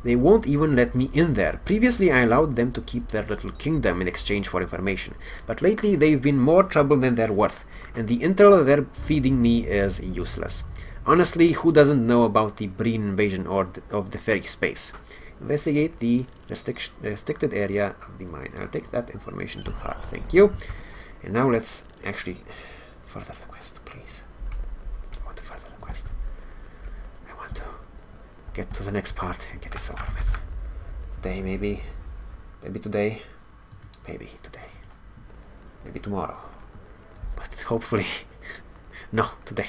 They won't even let me in there. Previously I allowed them to keep their little kingdom in exchange for information, but lately they've been more trouble than they're worth, and the intel they're feeding me is useless. Honestly, who doesn't know about the Breen invasion or of the ferry space? Investigate the restricted area of the mine. I'll take that information to heart. Thank you. And now let's actually further the quest, please. I want to further the quest. I want to get to the next part and get this over with. Today, maybe. Maybe today. Maybe today. Maybe tomorrow. But hopefully, no, today.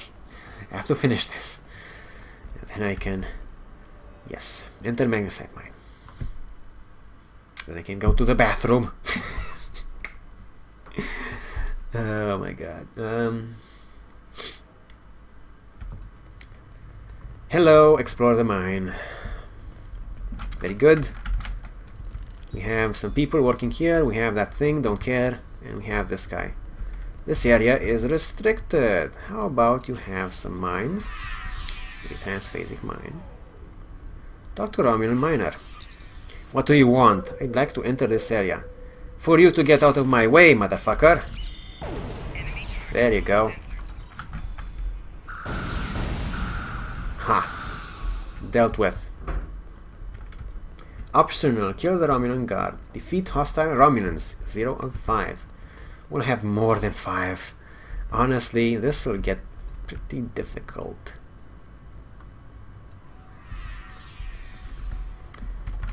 I have to finish this. And then I can, yes, enter magnesite mine. Then I can go to the bathroom. Oh my god. Hello, explore the mine. Very good. We have some people working here. We have that thing, don't care. And we have this guy. This area is restricted. How about you have some mines? The transphasic mine. Talk to Romulan miner. What do you want? I'd like to enter this area. For you to get out of my way, motherfucker. There you go. Ha! Dealt with. Optional. Kill the Romulan guard. Defeat hostile Romulans. 0 of 5. We'll have more than 5. Honestly, this will get pretty difficult.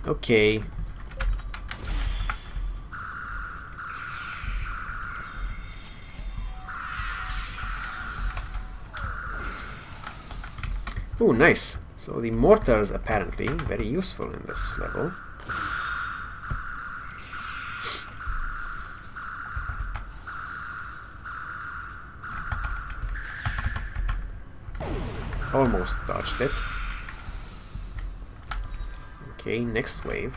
Okay. Oh, nice. So the mortars apparently very useful in this level. Almost dodged it. Okay, next wave.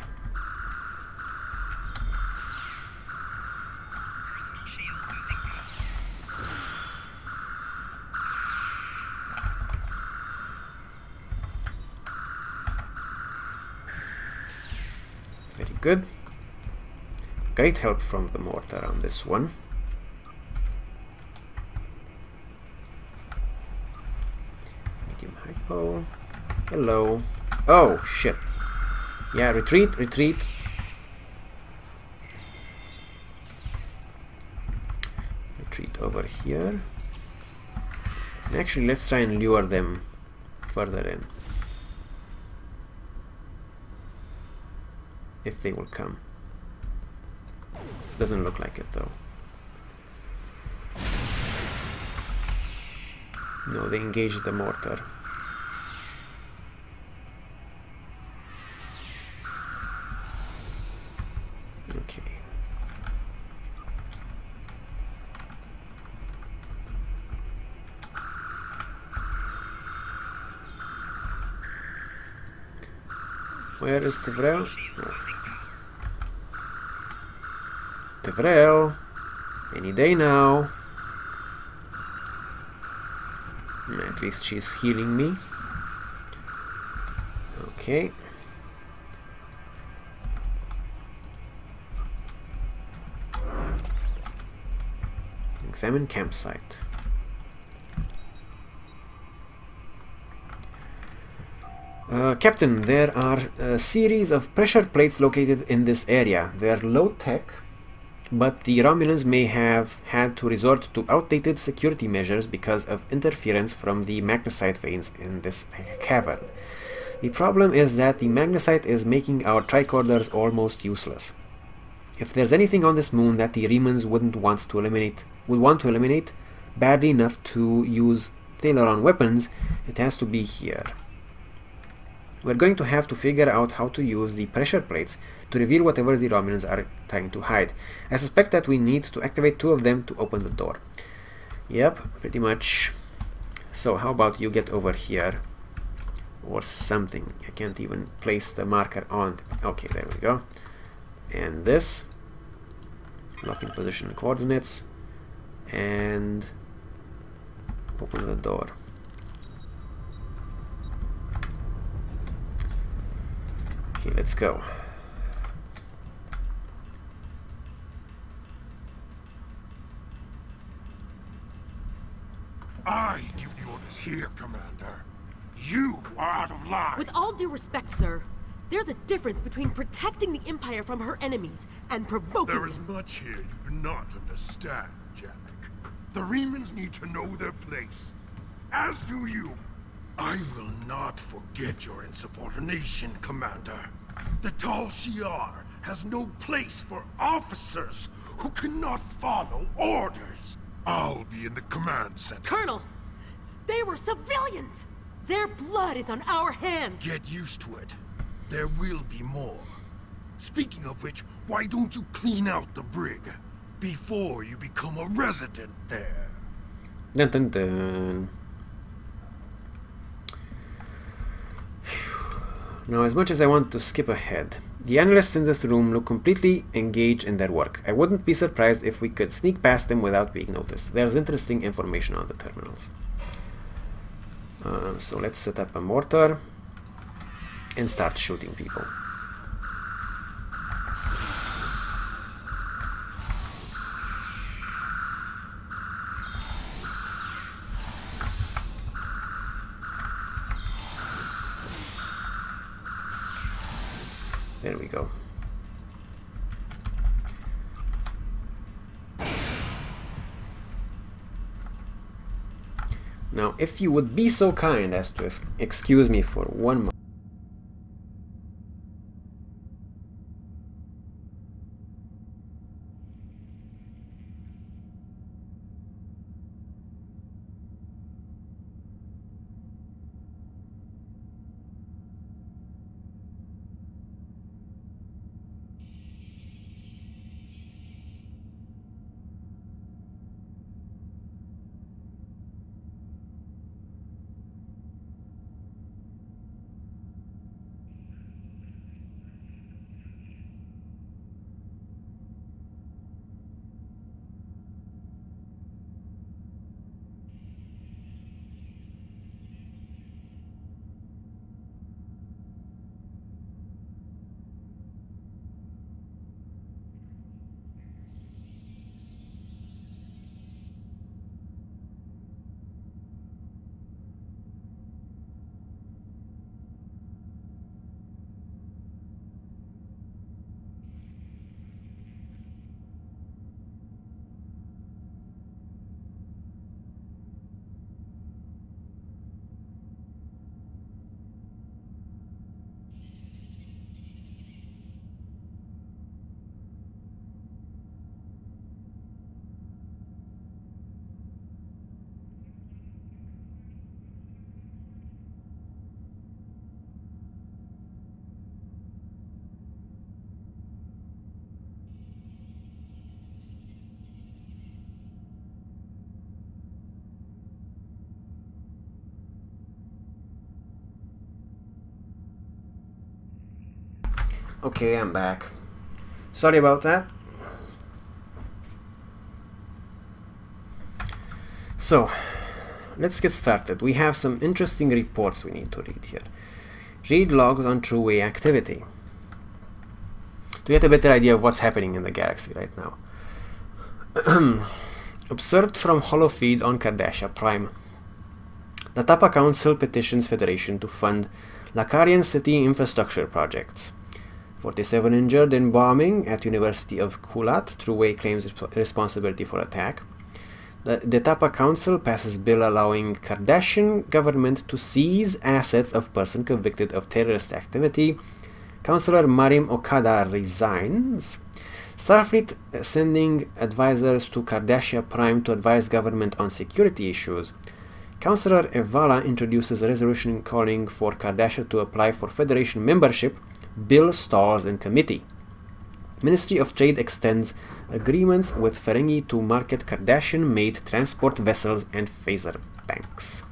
Very good. Great help from the mortar on this one. Medium hypo. Hello. Oh, shit. Yeah, retreat, retreat. Retreat over here. And actually, let's try and lure them further in. if they will come. Doesn't look like it though. No, they engaged the mortar. Okay. Where is Tevrel? Oh. Tevrel, any day now. At least she's healing me. Okay. Examine campsite. Captain, there are a series of pressure plates located in this area. They are low-tech, but the Romulans may have had to resort to outdated security measures because of interference from the magnesite veins in this cavern. The problem is that the magnesite is making our tricorders almost useless. If there's anything on this moon that the Remans would want to eliminate badly enough to use Tayloron weapons, it has to be here. We're going to have to figure out how to use the pressure plates to reveal whatever the Romulans are trying to hide. I suspect that we need to activate 2 of them to open the door. Yep, pretty much. So how about you get over here? Or something. I can't even place the marker on. Okay, there we go. And this. Locking position and coordinates. And open the door. Okay, let's go. I give the orders here, Commander. You are out of line. With all due respect, sir, there's a difference between protecting the Empire from her enemies and provoking There is them. much here you do not understand, Janek. The Remans need to know their place. As do you. I will not forget your insubordination, Commander. The Tal Shiar has no place for officers who cannot follow orders. I'll be in the command center. Colonel, they were civilians! Their blood is on our hands! Get used to it. There will be more. Speaking of which, why don't you clean out the brig before you become a resident there? Dun dun dun. Now, as much as I want to skip ahead, the analysts in this room look completely engaged in their work. I wouldn't be surprised if we could sneak past them without being noticed. There's interesting information on the terminals. So let's set up a mortar and start shooting people. There we go. Now, if you would be so kind as to excuse me for 1 moment. Okay, I'm back. Sorry about that. So, let's get started. We have some interesting reports we need to read here. Read logs on True-Way activity. To get a better idea of what's happening in the galaxy right now. Observed from holofeed on Cardassia Prime. The Tapa Council petitions Federation to fund Lacarian city infrastructure projects. 47 injured in bombing at University of Kulat. True-Way claims responsibility for attack. The Tapa Council passes bill allowing Cardassian government to seize assets of person convicted of terrorist activity. Councillor Marim Okada resigns. Starfleet sending advisors to Cardassia Prime to advise government on security issues. Councillor Evala introduces a resolution calling for Cardassia to apply for Federation membership. Bill stalls in committee. Ministry of Trade extends agreements with Ferengi to market Cardassian-made transport vessels and phaser banks.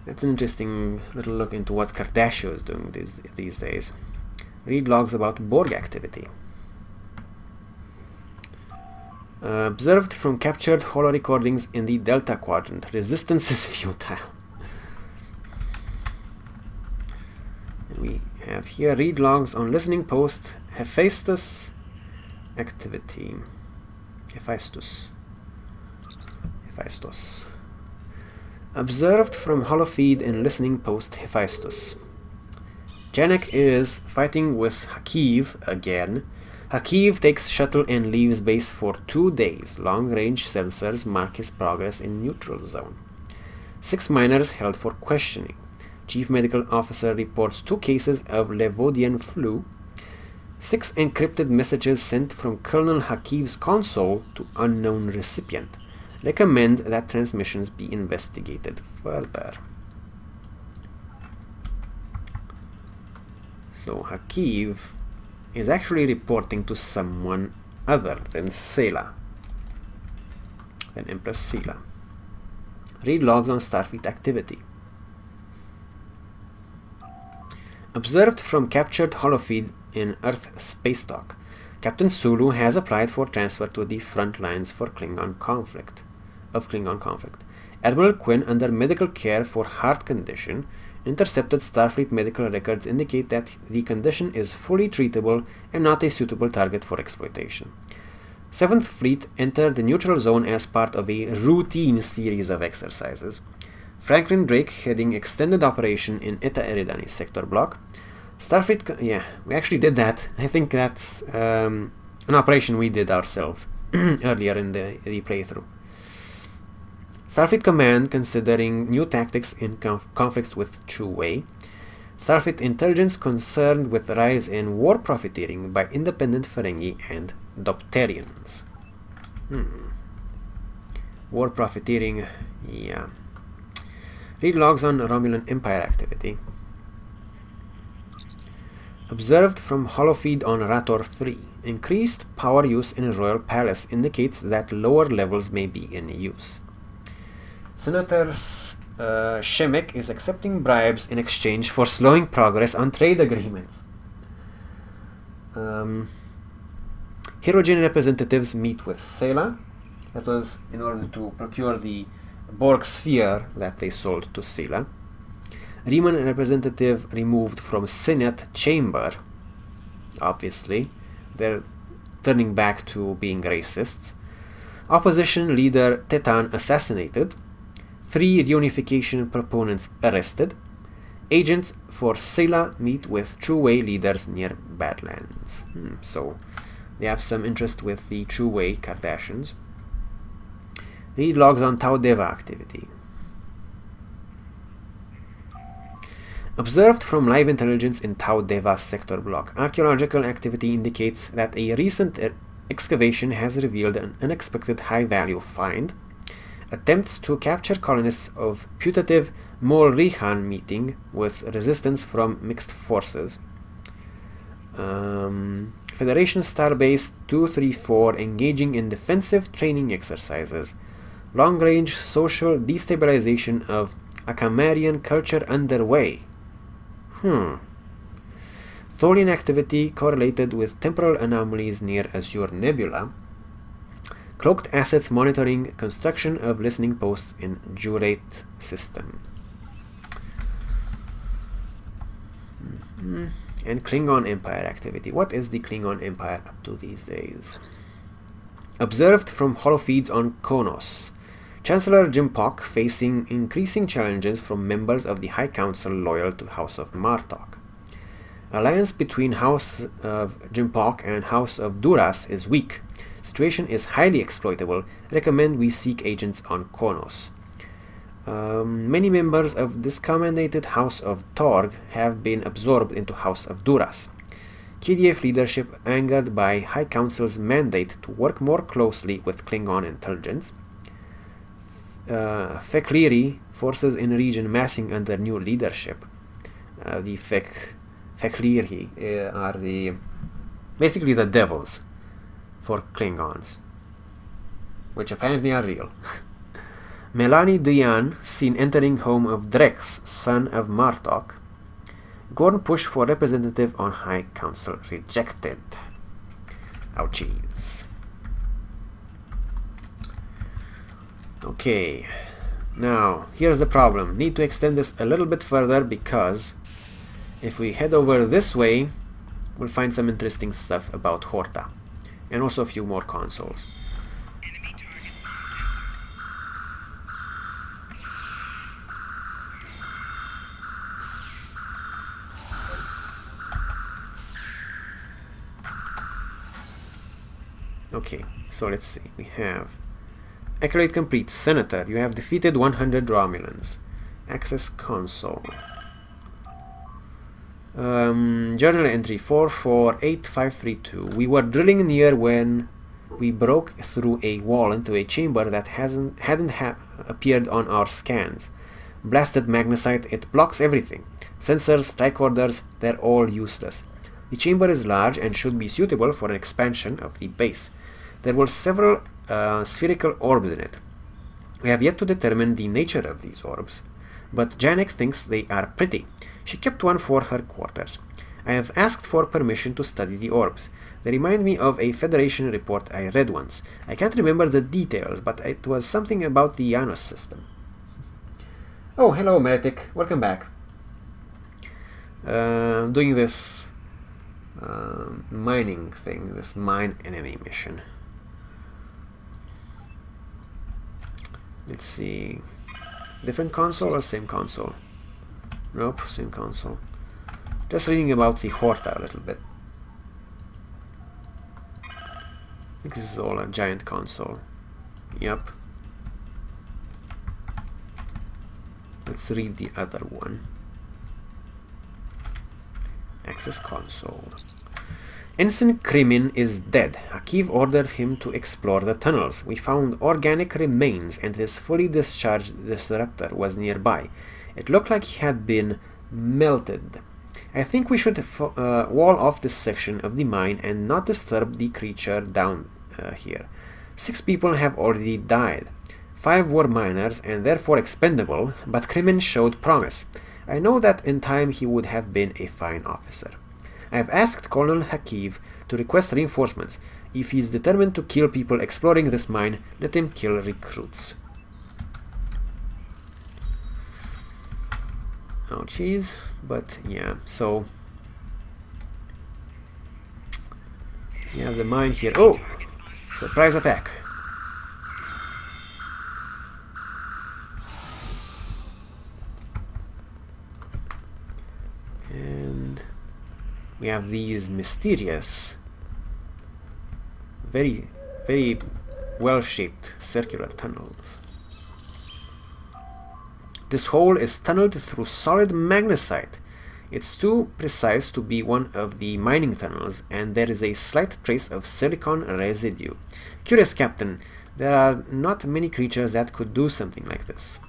That's an interesting little look into what Cardassia is doing these days. Read logs about Borg activity. Observed from captured holo recordings in the Delta Quadrant. Resistance is futile. And we have here read logs on listening post Hephaestus activity. Hephaestus. Observed from holofeed in listening post Hephaestus. Janek is fighting with Hakiv again. Hakiv takes shuttle and leaves base for 2 days. Long-range sensors mark his progress in neutral zone. 6 miners held for questioning. Chief Medical Officer reports 2 cases of Levodian flu. 6 encrypted messages sent from Colonel Hakiv's console to unknown recipient. Recommend that transmissions be investigated further. So Hakiv is actually reporting to someone other than Sela, than Empress Sela. Read logs on Starfleet activity. Observed from captured holofeed in Earth space dock. Captain Sulu has applied for transfer to the front lines for Klingon conflict. Admiral Quinn, under medical care for heart condition, intercepted Starfleet medical records indicate that the condition is fully treatable and not a suitable target for exploitation. 7th Fleet entered the neutral zone as part of a routine series of exercises. Franklin Drake heading extended operation in Eta Eridani sector block. Starfleet, yeah, we actually did that. I think that's an operation we did ourselves earlier in the playthrough. Starfleet Command considering new tactics in conflicts with True-Way. Starfleet Intelligence concerned with rise in war profiteering by independent Ferengi and Dopterians. War profiteering, yeah. Read logs on Romulan Empire activity. Observed from holofeed on Rator 3. Increased power use in Royal Palace indicates that lower levels may be in use. Senator Shemek is accepting bribes in exchange for slowing progress on trade agreements. Hirogen representatives meet with Sela. That was in order to procure the Borg sphere that they sold to Sela. Riemann representative removed from Senate chamber. Obviously, they're turning back to being racists. Opposition leader Tetan assassinated. 3 reunification proponents arrested. Agents for Sela meet with True-Way leaders near Badlands. So they have some interest with the True-Way Cardassians. Read logs on Tau Deva activity. Observed from live intelligence in Tau Deva sector block. Archaeological activity indicates that a recent excavation has revealed an unexpected high-value find. Attempts to capture colonists of putative Molrihan meeting with resistance from mixed forces. Federation Starbase 234 engaging in defensive training exercises. Long-range social destabilization of Akamarian culture underway. Tholian activity correlated with temporal anomalies near Azure Nebula. Cloaked assets monitoring construction of listening posts in Jurate system. And Klingon Empire activity. What is the Klingon Empire up to these days? Observed from holofeeds on Konos. Chancellor Jimpok facing increasing challenges from members of the High Council loyal to House of Martok. Alliance between House of Jimpok and House of Duras is weak. Situation is highly exploitable. Recommend we seek agents on Konos. Many members of this discommended House of Torg have been absorbed into House of Duras. KDF leadership angered by High Council's mandate to work more closely with Klingon intelligence. Fekleri forces in region massing under new leadership. The Fekleri are basically the devils for Klingons, which apparently are real. Melanie Dian seen entering home of Drex, son of Martok. Gorn push for representative on High Council rejected. Ouchies. Okay, now here's the problem. Need to extend this a little bit further because if we head over this way, we'll find some interesting stuff about Horta and also a few more consoles. Enemy target. Okay, so let's see. We have Accolade complete. Senator, you have defeated 100 Romulans. Access console. Journal entry 448532. We were drilling near when we broke through a wall into a chamber that hadn't appeared on our scans. Blasted magnesite, it blocks everything. Sensors, tricorders, they're all useless. The chamber is large and should be suitable for an expansion of the base. There were several spherical orbs in it. We have yet to determine the nature of these orbs, but Janek thinks they are pretty. She kept one for her quarters. I have asked for permission to study the orbs. They remind me of a Federation report I read once. I can't remember the details, but it was something about the Janus system. Oh, hello, Meretic. Welcome back. Doing this mining thing, this mine enemy mission. Let's see. Different console or same console? Nope, same console. Just reading about the Horta a little bit. I think this is all a giant console. Yep. Let's read the other one. Access console. Ensign Krimin is dead. Akiv ordered him to explore the tunnels. We found organic remains and his fully discharged disruptor was nearby. It looked like he had been melted. I think we should wall off this section of the mine and not disturb the creature down here. 6 people have already died. 5 were miners and therefore expendable, but Krimin showed promise. I know that in time he would have been a fine officer. I have asked Colonel Hakiv to request reinforcements. If he is determined to kill people exploring this mine, let him kill recruits. Oh jeez, but yeah, so you have the mine here. Oh! Surprise attack! And we have these mysterious, very well-shaped circular tunnels. This hole is tunneled through solid magnesite. It's too precise to be one of the mining tunnels, and there is a slight trace of silicon residue. Curious, Captain. There are not many creatures that could do something like this.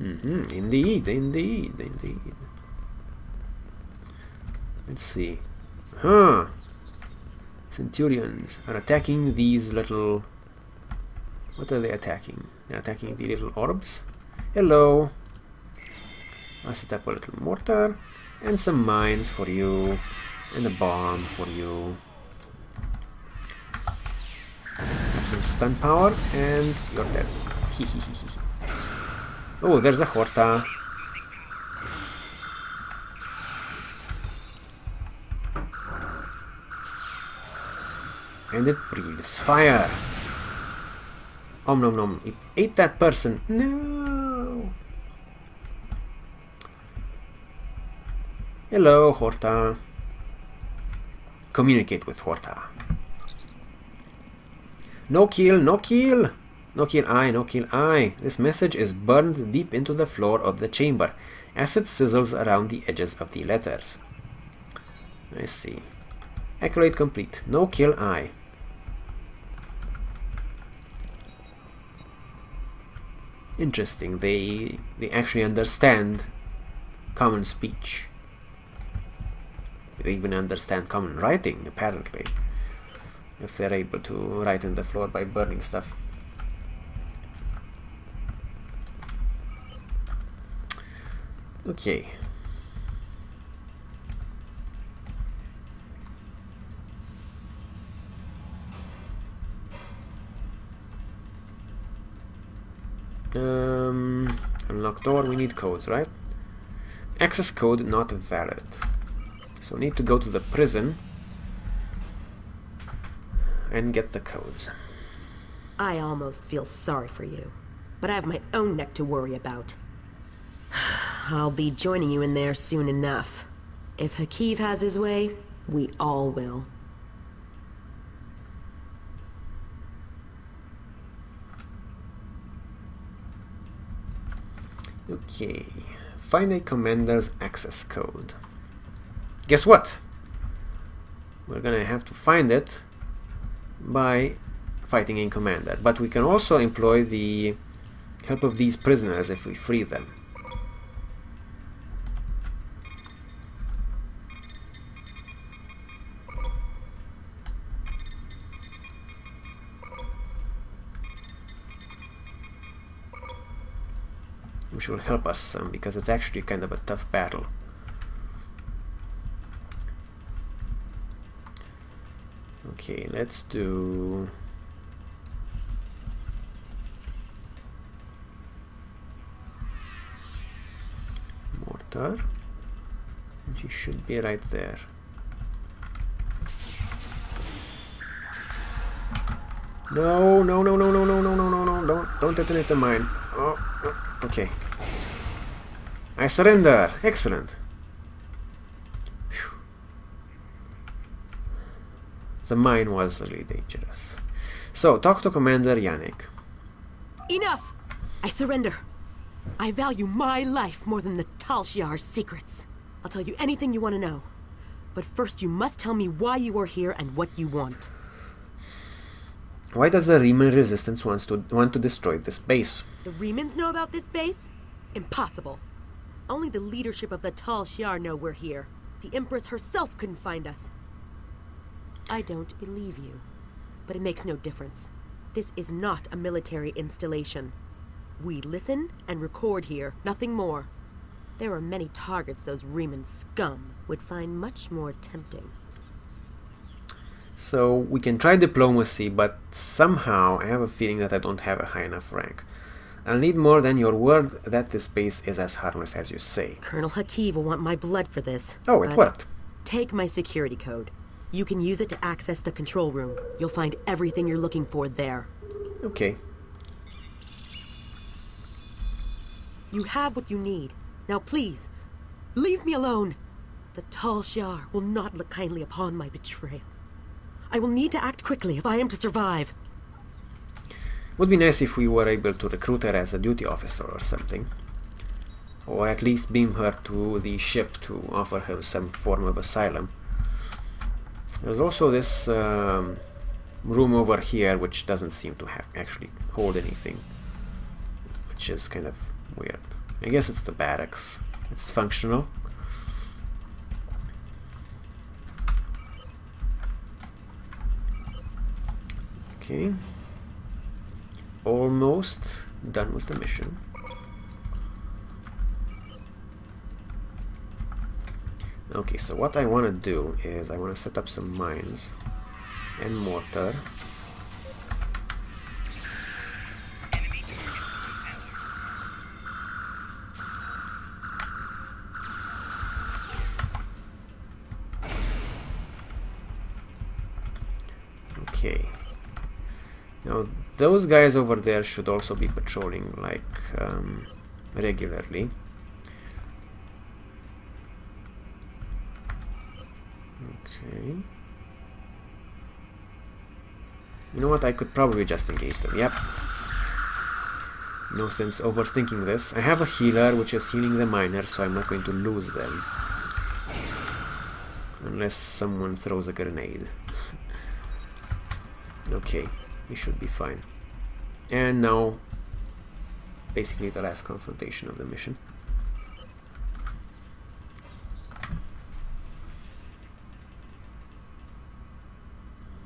Indeed, indeed, indeed. Let's see. Centurions are attacking these little... What are they attacking? They're attacking the little orbs. Hello. I'll set up a little mortar. And some mines for you. And a bomb for you. Have some stun power and you're dead. Oh, there's a Horta. And it breathes fire. Om nom nom. It ate that person. No. Hello, Horta. Communicate with Horta. No kill, no kill. No kill I, no kill I. This message is burned deep into the floor of the chamber. Acid sizzles around the edges of the letters. I see. Accolade complete. No kill I. Interesting. They actually understand common speech. They even understand common writing, apparently. If they're able to write in the floor by burning stuff. Okay. Unlock door, we need codes, right? Access code not valid. So we need to go to the prison and get the codes. I almost feel sorry for you, but I have my own neck to worry about. I'll be joining you in there soon enough. If Hakeev has his way, we all will. Okay, find a commander's access code. Guess what? We're gonna have to find it by fighting a commander, but we can also employ the help of these prisoners if we free them. Which will help us some, because it's actually kind of a tough battle. Okay, let's do... mortar. And she should be right there. No, no, no, no, no, no, no, no, no, no, don't detonate the mine. Oh, okay. I surrender. Excellent. Whew. The mine was really dangerous. So, talk to Commander Yannick. Enough! I surrender. I value my life more than the Tal Shiar's secrets. I'll tell you anything you want to know. But first you must tell me why you are here and what you want. Why does the Riemann Resistance want to destroy this base? The Riemans know about this base? Impossible. Only the leadership of the Tal Shiar know we're here. The Empress herself couldn't find us. I don't believe you. But it makes no difference. This is not a military installation. We listen and record here, nothing more. There are many targets those Riemann scum would find much more tempting. So we can try diplomacy, but somehow I have a feeling that I don't have a high enough rank. I'll need more than your word that this base is as harmless as you say. Colonel Hakeev will want my blood for this. Oh, it worked. Take my security code. You can use it to access the control room. You'll find everything you're looking for there. Okay. You have what you need. Now please, leave me alone. The Tal Shiar will not look kindly upon my betrayal. I will need to act quickly if I am to survive. Would be nice if we were able to recruit her as a duty officer or something. Or at least beam her to the ship to offer her some form of asylum. There's also this room over here which doesn't seem to have actually hold anything. Which is kind of weird. I guess it's the barracks. It's functional. Okay. Almost done with the mission. Okay, so what I want to do is I want to set up some mines and mortar. Okay. Now those guys over there should also be patrolling like regularly. Okay. You know what? I could probably just engage them. Yep. No sense overthinking this. I have a healer which is healing the miners, so I'm not going to lose them. Unless someone throws a grenade. Okay, we should be fine. And now, basically the last confrontation of the mission.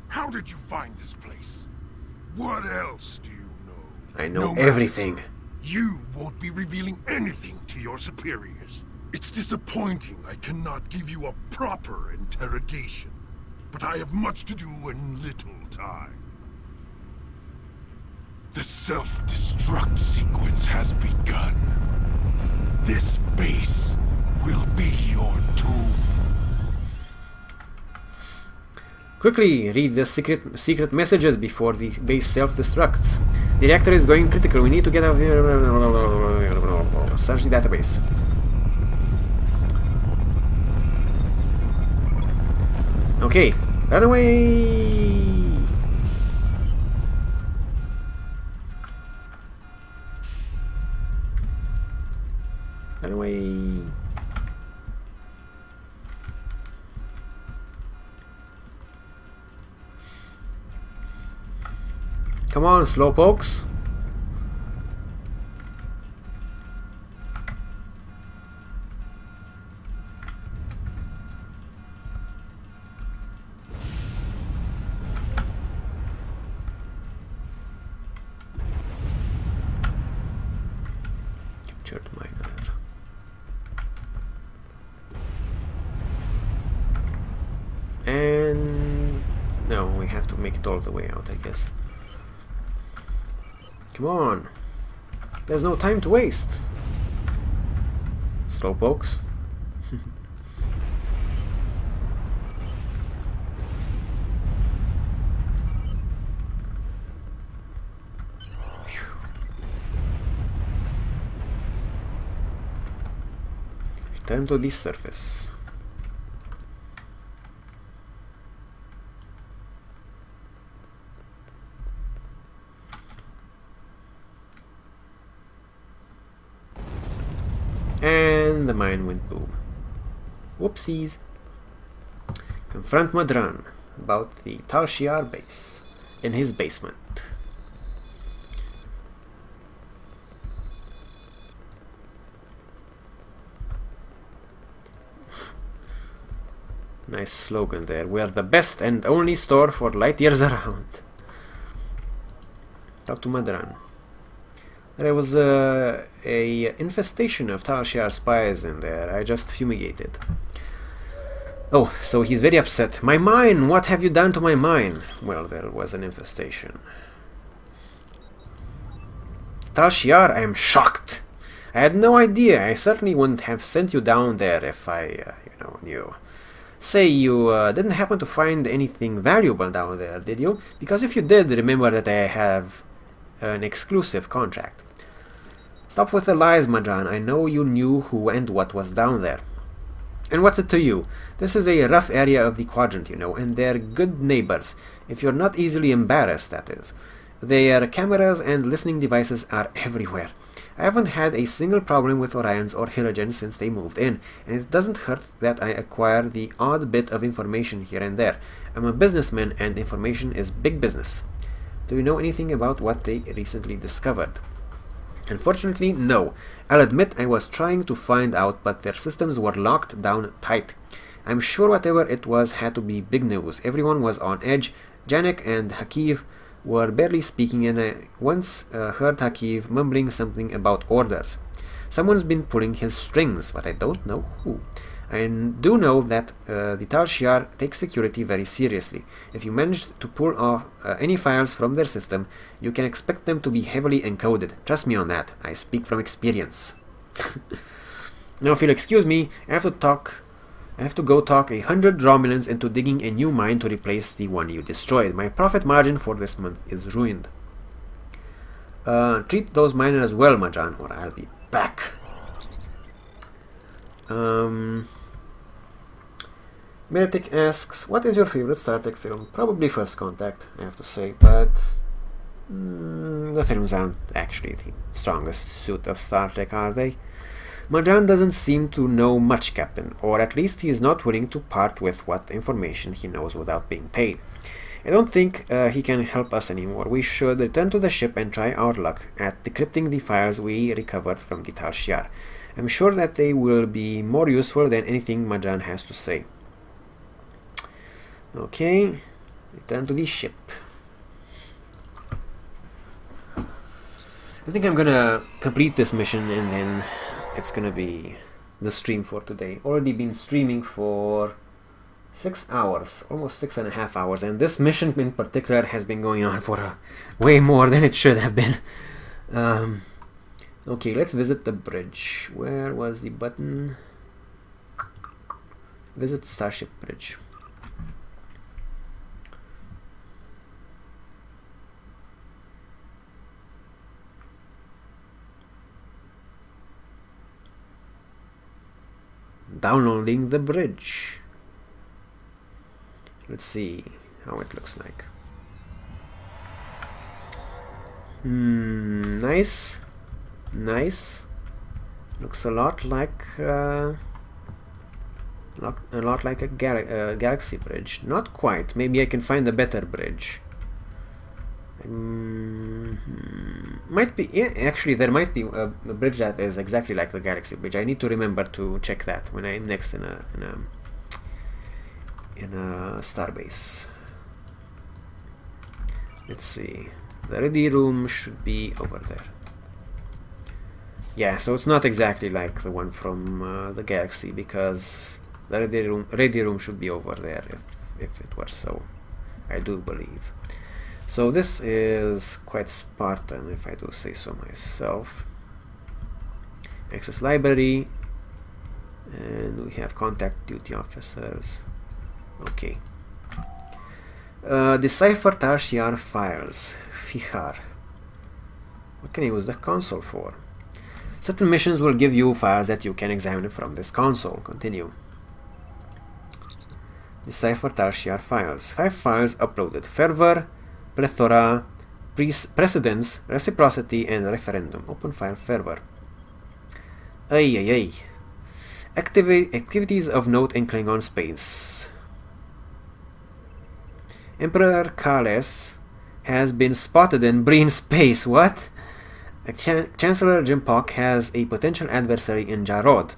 How did you find this place? What else do you know? I know No matter. everything. You won't be revealing anything to your superiors. It's disappointing I cannot give you a proper interrogation. But I have much to do and little time. The self-destruct sequence has begun. This base will be your tomb. Quickly read the secret messages before the base self-destructs. The reactor is going critical. We need to get out of here. Search the database. Okay, run away! Run away! Come on, slowpokes! Captured miner. And no, we have to make it all the way out, I guess. Come on! There's no time to waste! Slowpokes. Return to this surface. And the mine went boom. Whoopsies. Confront Madran about the Tal Shiar base in his basement. Nice slogan there. We are the best and only store for light years around. Talk to Madran. There was a infestation of Tal Shiar spies in there. I just fumigated. Oh, so he's very upset. My mine! What have you done to my mine? Well, there was an infestation. Tal Shiar, I am shocked. I had no idea. I certainly wouldn't have sent you down there if I, knew. Say, you didn't happen to find anything valuable down there, did you? Because if you did, remember that I have an exclusive contract. Stop with the lies, Madran. I know you knew who and what was down there. And what's it to you? This is a rough area of the quadrant, and they're good neighbors. If you're not easily embarrassed, that is. Their cameras and listening devices are everywhere. I haven't had a single problem with Orions or Hylogens since they moved in, and it doesn't hurt that I acquire the odd bit of information here and there. I'm a businessman, and information is big business. Do you know anything about what they recently discovered? Unfortunately, no. I'll admit I was trying to find out, but their systems were locked down tight. I'm sure whatever it was had to be big news. Everyone was on edge. Janek and Hakiv were barely speaking, and I once heard Hakiv mumbling something about orders. Someone's been pulling his strings, but I don't know who. I do know that the Tal Shiar takes security very seriously. If you manage to pull off any files from their system, you can expect them to be heavily encoded. Trust me on that. I speak from experience. Now, if you'll excuse me, I have to go talk 100 Romulans into digging a new mine to replace the one you destroyed. My profit margin for this month is ruined. Treat those miners well, Majan, or I'll be back. Meritic asks, what is your favorite Star Trek film? Probably First Contact, I have to say, but the films aren't actually the strongest suit of Star Trek, are they? Majan doesn't seem to know much, Captain, or at least he is not willing to part with what information he knows without being paid. I don't think he can help us anymore. We should return to the ship and try our luck at decrypting the files we recovered from the Tal Shiar. I'm sure that they will be more useful than anything Majan has to say. Okay, return to the ship. I think I'm gonna complete this mission and then it's gonna be the stream for today. Already been streaming for 6 hours, almost 6.5 hours, and this mission in particular has been going on for way more than it should have been. Okay, let's visit the bridge. Where was the button? Visit Starship Bridge. Downloading the bridge. Let's see how it looks like. Nice. Nice. Looks a lot like a galaxy bridge. Not quite. Maybe I can find a better bridge. Might be. Yeah, actually, there might be a bridge that is exactly like the galaxy bridge. I need to remember to check that when I'm next in a starbase. Let's see. The ready room should be over there. Yeah, so it's not exactly like the one from the galaxy, because the ready room should be over there if it were so, I do believe. So this is quite Spartan, if I do say so myself. Access library, and we have contact duty officers. Okay. Decipher Tal Shiar files. Fihar. What can I use the console for? Certain missions will give you files that you can examine from this console. Continue. Decipher Tal Shiar files. 5 files uploaded. Fervor, Plethora, Precedence, Reciprocity, and Referendum. Open file Fervor. Activities of note in Klingon space. Emperor Kales has been spotted in Breen space. What? Chancellor Jimpok has a potential adversary in Jarod.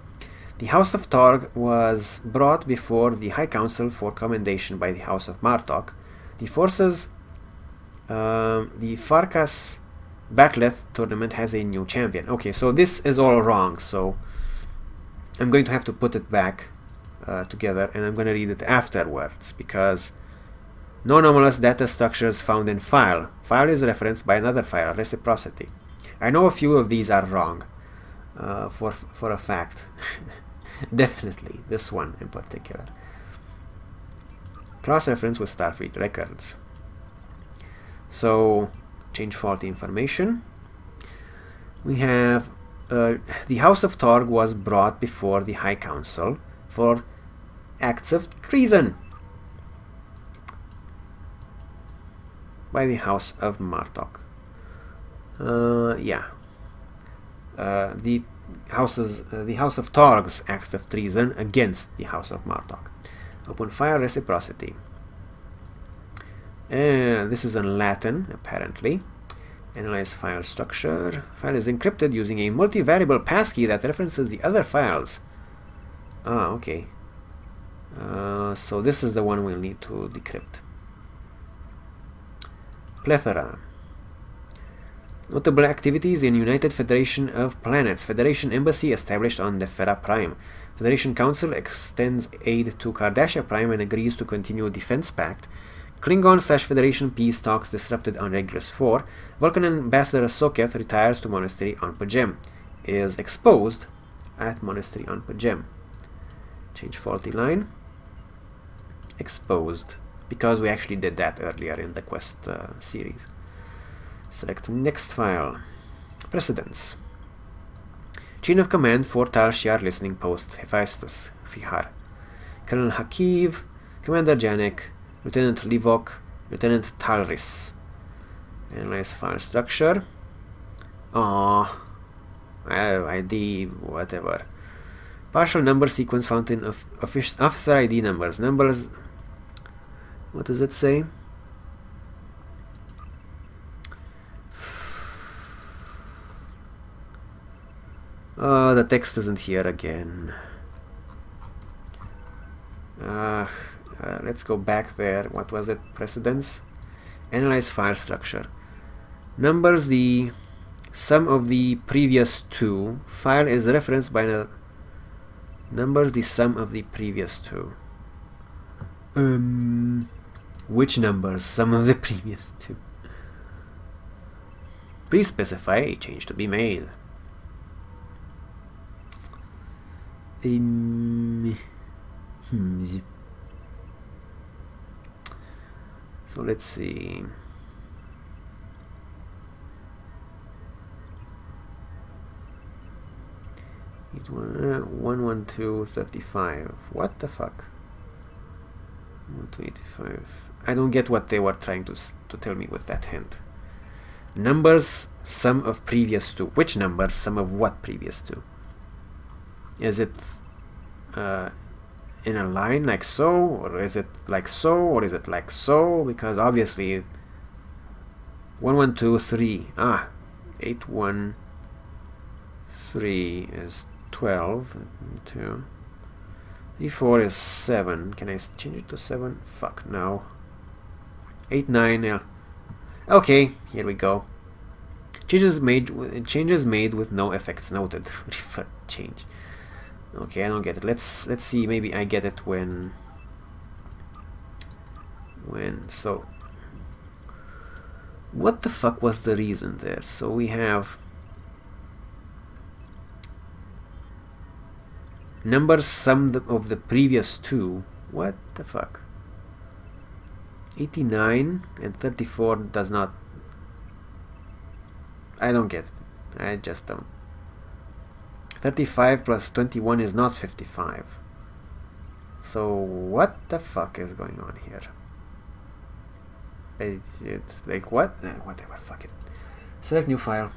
The House of Torg was brought before the High Council for commendation by the House of Martok. The forces, the Farkas Batleth tournament has a new champion. Okay, so this is all wrong, so I'm going to have to put it back together, and I'm going to read it afterwards, because no anomalous data structures found in file. File is referenced by another file, reciprocity. I know a few of these are wrong, for a fact. Definitely, this one in particular. Cross-reference with Starfleet records. So, change faulty information. We have the House of Torg was brought before the High Council for acts of treason by the House of Martok. The House of Torg's acts of treason against the House of Martok. Open file reciprocity. This is in Latin, apparently. Analyze file structure. File is encrypted using a multivariable passkey that references the other files. Ah, okay. So this is the one we'll need to decrypt. Plethora. Notable activities in United Federation of Planets. Federation Embassy established on Defera Prime. Federation Council extends aid to Cardassia Prime and agrees to continue Defense Pact. Klingon/Federation peace talks disrupted on Regulus 4. Vulcan Ambassador Soketh retires to Monastery on Pajem. Is exposed at Monastery on Pajem. Change faulty line. Exposed. Because we actually did that earlier in the quest series. Select next file. Precedence. Chain of command for Tal Shiar listening post Hephaestus, Fihar. Colonel Hakiv, Commander Janek, Lieutenant Livok, Lieutenant Talris. Analyze file structure. ID, whatever. Partial number sequence found in officer ID numbers. Numbers. What does it say? The text isn't here again. Let's go back there. What was it? Precedence. Analyze file structure. Numbers the sum of the previous two. File is referenced by the numbers the sum of the previous two. Which numbers? Sum of the previous two. Please specify a change to be made. So let's see. It was 11235. What the fuck? 185. I don't get what they were trying to tell me with that hint. Numbers sum of previous two. Which numbers sum of what previous two? Is it in a line like so, or is it like so, or is it like so? Because obviously 1123 813 is 12. 2 E4 is 7. Can I change it to 7? Fuck no. 8 9 Okay, here we go. Changes made with no effects noted. Refer change. Okay, I don't get it. Let's see. Maybe I get it when so. What the fuck was the reason there? So we have numbers summed of the previous two. What the fuck? 89 and 34 does not. I don't get it. I just don't. 35 plus 21 is not 55. So what the fuck is going on here? Like what? Whatever, fuck it. Select new file.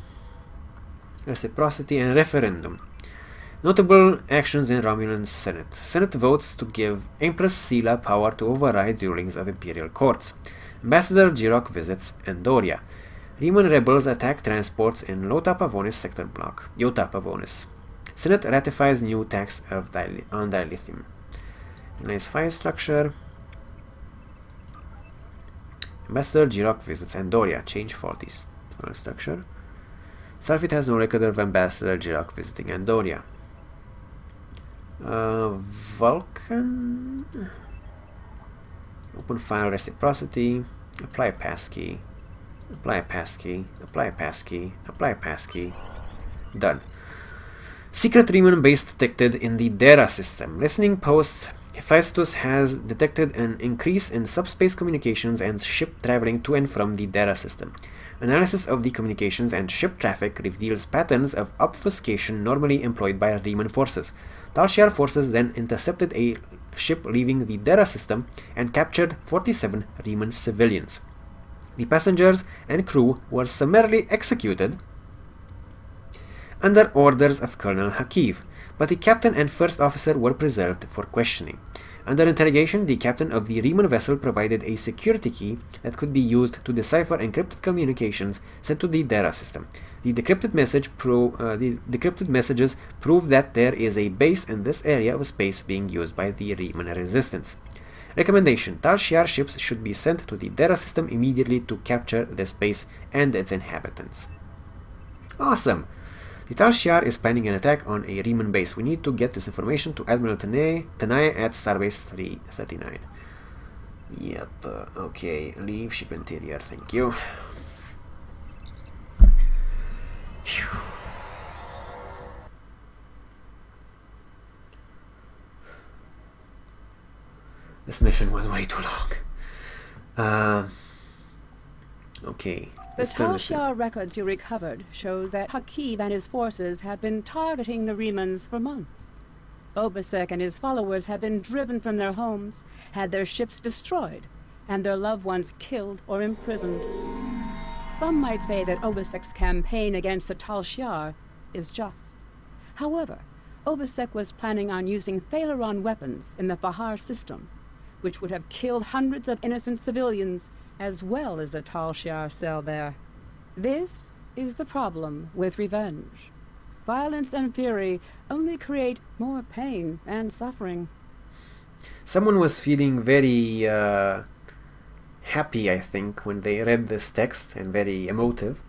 Reciprocity and referendum. Notable actions in Romulan Senate. Senate votes to give Empress Sela power to override rulings of imperial courts. Ambassador Jirok visits Andoria. Riemann rebels attack transports in Lota Pavonis sector block. Yota Pavonis. Senate ratifies new tax on dilithium. Nice file structure. Ambassador Jirok visits Andoria. Change faulty file structure. Starfleet has no record of Ambassador Jirok visiting Andoria. Vulcan. Open file reciprocity. Apply passkey. Apply passkey. Apply passkey. Apply passkey. Done. Secret Riemann base detected in the Dera system. Listening post Hephaestus has detected an increase in subspace communications and ship traveling to and from the Dera system. Analysis of the communications and ship traffic reveals patterns of obfuscation normally employed by Riemann forces. Tal Shiar forces then intercepted a ship leaving the Dera system and captured 47 Riemann civilians. The passengers and crew were summarily executed under orders of Colonel Hakiv, but the captain and first officer were preserved for questioning. Under interrogation, the captain of the Riemann vessel provided a security key that could be used to decipher encrypted communications sent to the Dera system. The decrypted messages prove that there is a base in this area of space being used by the Riemann resistance. Recommendation: Tal Shiar ships should be sent to the Dera system immediately to capture this base and its inhabitants. Awesome! The Tal Shiar is planning an attack on a Riemann base. We need to get this information to Admiral Tenaya at Starbase 339. Yep, okay. Leave ship interior, thank you. Phew. This mission was way too long. Okay. The Tal Shiar records you recovered show that Hakiv and his forces have been targeting the Riemanns for months. Obasek and his followers have been driven from their homes, had their ships destroyed, and their loved ones killed or imprisoned. Some might say that Obasek's campaign against the Tal Shiar is just. However, Obasek was planning on using Thalaron weapons in the Fahar system, which would have killed hundreds of innocent civilians as well as the Tal Shiar cell there. This is the problem with revenge. Violence and fury only create more pain and suffering. Someone was feeling very happy, I think, when they read this text, and very emotive.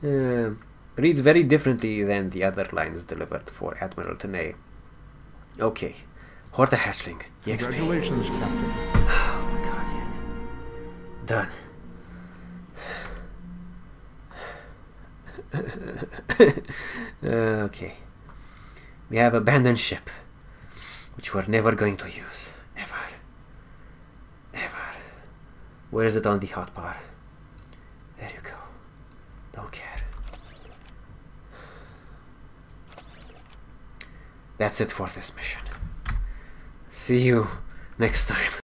Reads very differently than the other lines delivered for Admiral Tenay. Okay, Horta Hatchling, EXP. Congratulations, Captain. Oh my god, yes. Done. Okay. We have abandoned ship, which we're never going to use. Ever. Ever. Where is it on the hotbar? There you go. Don't care. That's it for this mission. See you next time.